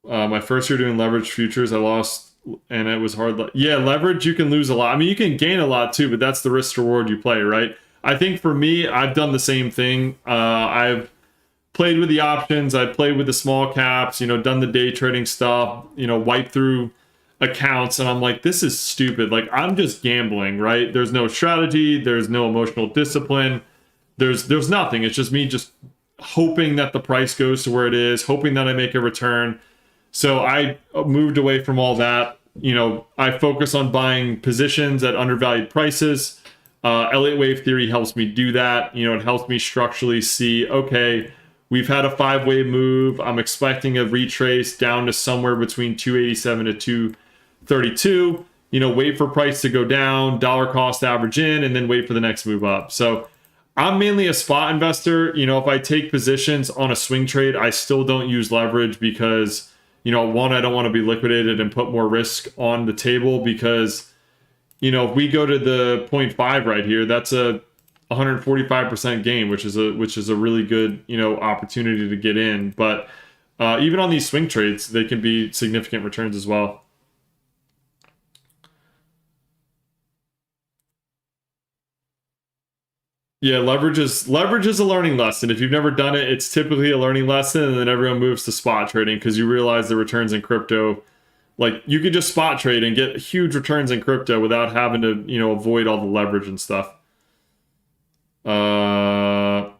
A: My first year doing leverage futures, I lost, and it was hard. Yeah, leverage, you can lose a lot. I mean, you can gain a lot too, but that's the risk reward you play, right? I think for me, I've done the same thing. I've played with the options. I've played with the small caps, done the day trading stuff, wiped through accounts, and I'm like, this is stupid. Like, I'm just gambling, right? There's no strategy. There's no emotional discipline. There's nothing. It's just me just hoping that the price goes to where it is, hoping that I make a return. So I moved away from all that. I focus on buying positions at undervalued prices. Elliott Wave Theory helps me do that. It helps me structurally see, okay, we've had a 5-wave move. I'm expecting a retrace down to somewhere between 287 to 232. Wait for price to go down, dollar cost average in, and then wait for the next move up. So I'm mainly a spot investor. If I take positions on a swing trade, I still don't use leverage because one, I don't want to be liquidated and put more risk on the table because, if we go to the 0.5 right here, that's a 145% gain, which is a really good, opportunity to get in. But even on these swing trades, they can be significant returns as well. Yeah, leverage is a learning lesson. If you've never done it, it's typically a learning lesson, and then everyone moves to spot trading because you realize the returns in crypto. Like, you could just spot trade and get huge returns in crypto without having to, avoid all the leverage and stuff. All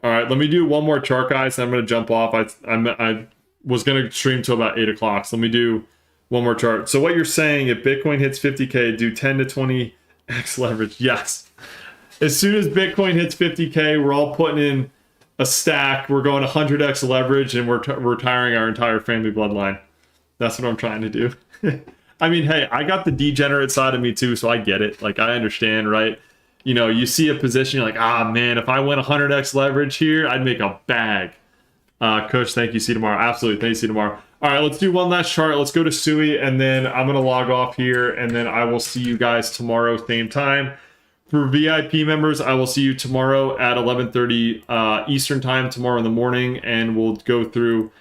A: right, let me do one more chart, guys. And I'm gonna jump off. I was gonna stream till about 8 o'clock. So let me do one more chart. So what you're saying, if Bitcoin hits 50K, do 10 to 20x leverage? Yes. As soon as Bitcoin hits 50K, we're all putting in a stack. We're going 100x leverage, and we're retiring our entire family bloodline. That's what I'm trying to do. I mean, hey, I got the degenerate side of me too, so I get it. Like, I understand, right? You see a position, you're like, man, if I went 100x leverage here, I'd make a bag. Coach, thank you. See you tomorrow. Absolutely. Thank you. See you tomorrow. All right, let's do one last chart. Let's go to Sui, and then I'm going to log off here, and then I will see you guys tomorrow, same time. For VIP members, I will see you tomorrow at 11:30 Eastern time tomorrow in the morning, and we'll go through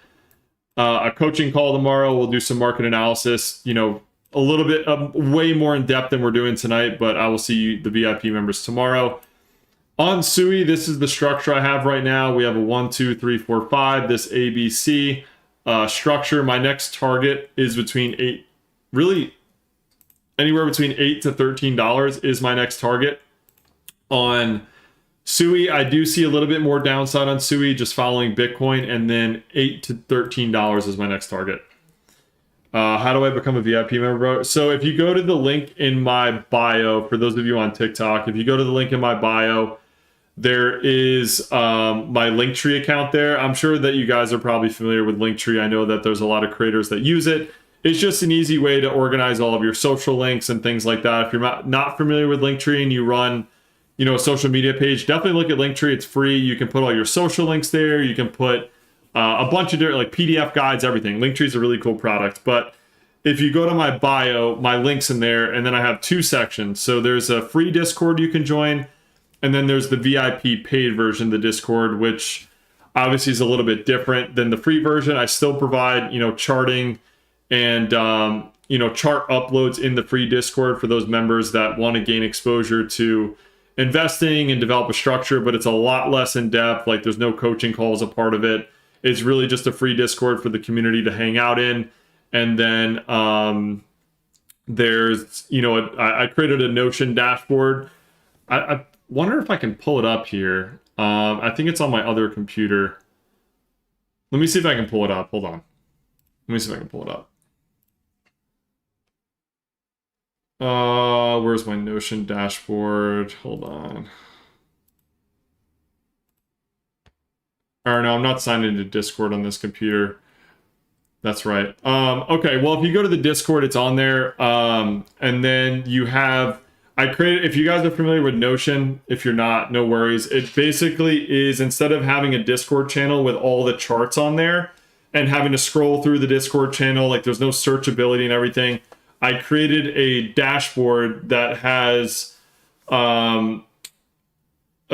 A: a coaching call tomorrow. We'll do some market analysis, a little bit way more in depth than we're doing tonight, but I will see you, the VIP members, tomorrow. On Sui, this is the structure I have right now. We have a 1, 2, 3, 4, 5, this ABC structure. My next target is anywhere between $8 to $13 is my next target. On Sui, I do see a little bit more downside on Sui, just following Bitcoin, and then $8 to $13 is my next target. How do I become a VIP member, bro? So if you go to the link in my bio, for those of you on TikTok, if you go to the link in my bio, there is my Linktree account there. I'm sure that you guys are probably familiar with Linktree. I know that there's a lot of creators that use it. It's just an easy way to organize all of your social links and things like that. If you're not familiar with Linktree and you run, a social media page, definitely look at Linktree. It's free. You can put all your social links there. You can put a bunch of different, like, PDF guides, everything. Linktree is a really cool product. But if you go to my bio, my link's in there, and then I have 2 sections. So there's a free Discord you can join, and then there's the VIP paid version of the Discord, which obviously is a little bit different than the free version. I still provide, charting and chart uploads in the free Discord for those members that want to gain exposure to investing and develop a structure, but it's a lot less in depth. Like, there's no coaching calls a part of it. It's really just a free Discord for the community to hang out in. And then there's, I created a Notion dashboard. I wonder if I can pull it up here. I think it's on my other computer. Let me see if I can pull it up. Hold on. Let me see if I can pull it up. Where's my Notion dashboard? Hold on. Or no, I'm not signed into Discord on this computer. That's right. Okay, well, if you go to the Discord, it's on there. And then you have, I created, if you guys are familiar with Notion, if you're not, no worries. It basically is, instead of having a Discord channel with all the charts on there and having to scroll through the Discord channel, like there's no searchability and everything, I created a dashboard that has a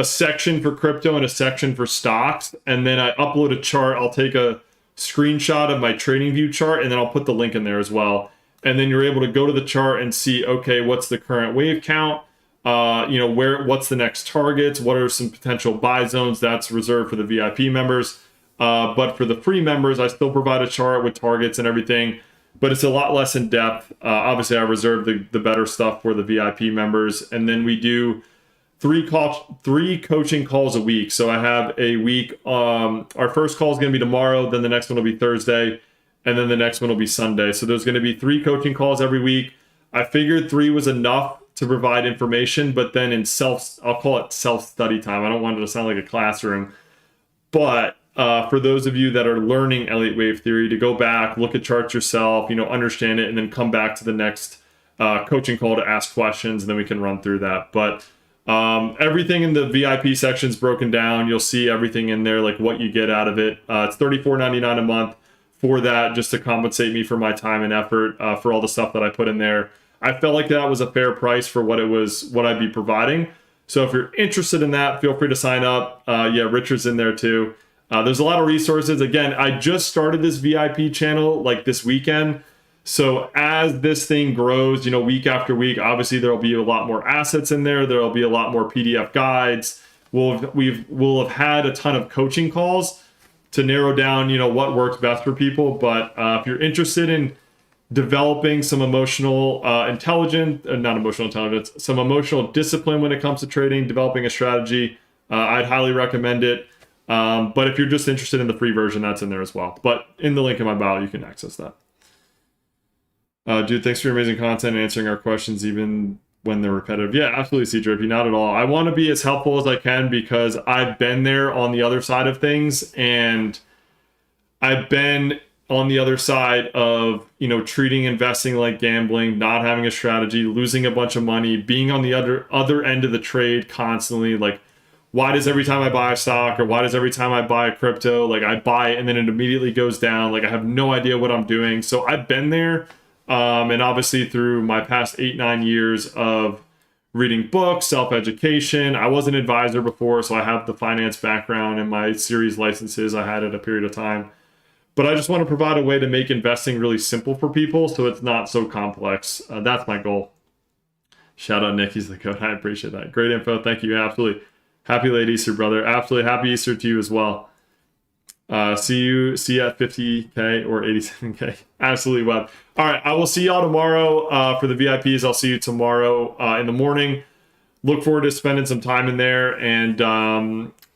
A: section for crypto and a section for stocks. And then I upload a chart. I'll take a screenshot of my trading view chart, and then I'll put the link in there as well. And then you're able to go to the chart and see, okay, what's the current wave count? What's the next targets? What are some potential buy zones? That's reserved for the VIP members. But for the free members, I still provide a chart with targets and everything, but it's a lot less in depth. Obviously, I reserve the better stuff for the VIP members. And then we do three coaching calls a week. So I have a week. Our first call is going to be tomorrow. Then the next one will be Thursday. And then the next one will be Sunday. So there's going to be 3 coaching calls every week. I figured 3 was enough to provide information, but then I'll call it self-study time. I don't want it to sound like a classroom. But for those of you that are learning Elliott Wave Theory, to go back, look at charts yourself, understand it, and then come back to the next coaching call to ask questions, and then we can run through that. But everything in the VIP section is broken down. You'll see everything in there, like what you get out of it. It's $34.99 a month for that, just to compensate me for my time and effort for all the stuff that I put in there. I felt like that was a fair price for what I'd be providing. So if you're interested in that, feel free to sign up. Richard's in there too. There's a lot of resources. Again, I just started this VIP channel like this weekend. So as this thing grows, week after week, obviously there'll be a lot more assets in there. There'll be a lot more PDF guides. We'll have had a ton of coaching calls to narrow down, what works best for people. But if you're interested in developing some not emotional intelligence, some emotional discipline when it comes to trading, developing a strategy, I'd highly recommend it. But if you're just interested in the free version, that's in there as well. But in the link in my bio, you can access that. Dude, thanks for your amazing content and answering our questions, even when they're repetitive. Yeah, absolutely, C-Drippy, not at all. I want to be as helpful as I can because I've been there on the other side of things, and I've been on the other side of, treating investing like gambling, not having a strategy, losing a bunch of money, being on the other end of the trade constantly. Like, why does every time I buy a stock, or why does every time I buy a crypto, like I buy it and then it immediately goes down? Like, I have no idea what I'm doing. So I've been there. And obviously through my past 8-9 years of reading books, self-education, I was an advisor before, so I have the finance background and my series licenses I had at a period of time. But I just want to provide a way to make investing really simple for people so it's not so complex. That's my goal. Shout out Nick, he's the goat. I appreciate that. Great info. Thank you. Absolutely. Happy late Easter, brother. Absolutely. Happy Easter to you as well. See you at 50K or 87K. Absolutely, Web. All right, I will see y'all tomorrow for the VIPs. I'll see you tomorrow in the morning. Look forward to spending some time in there. And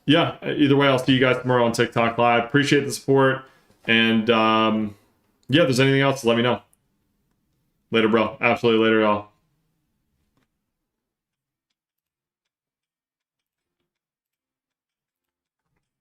A: either way, I'll see you guys tomorrow on TikTok Live. Appreciate the support. And if there's anything else, let me know. Later, bro. Absolutely later, y'all.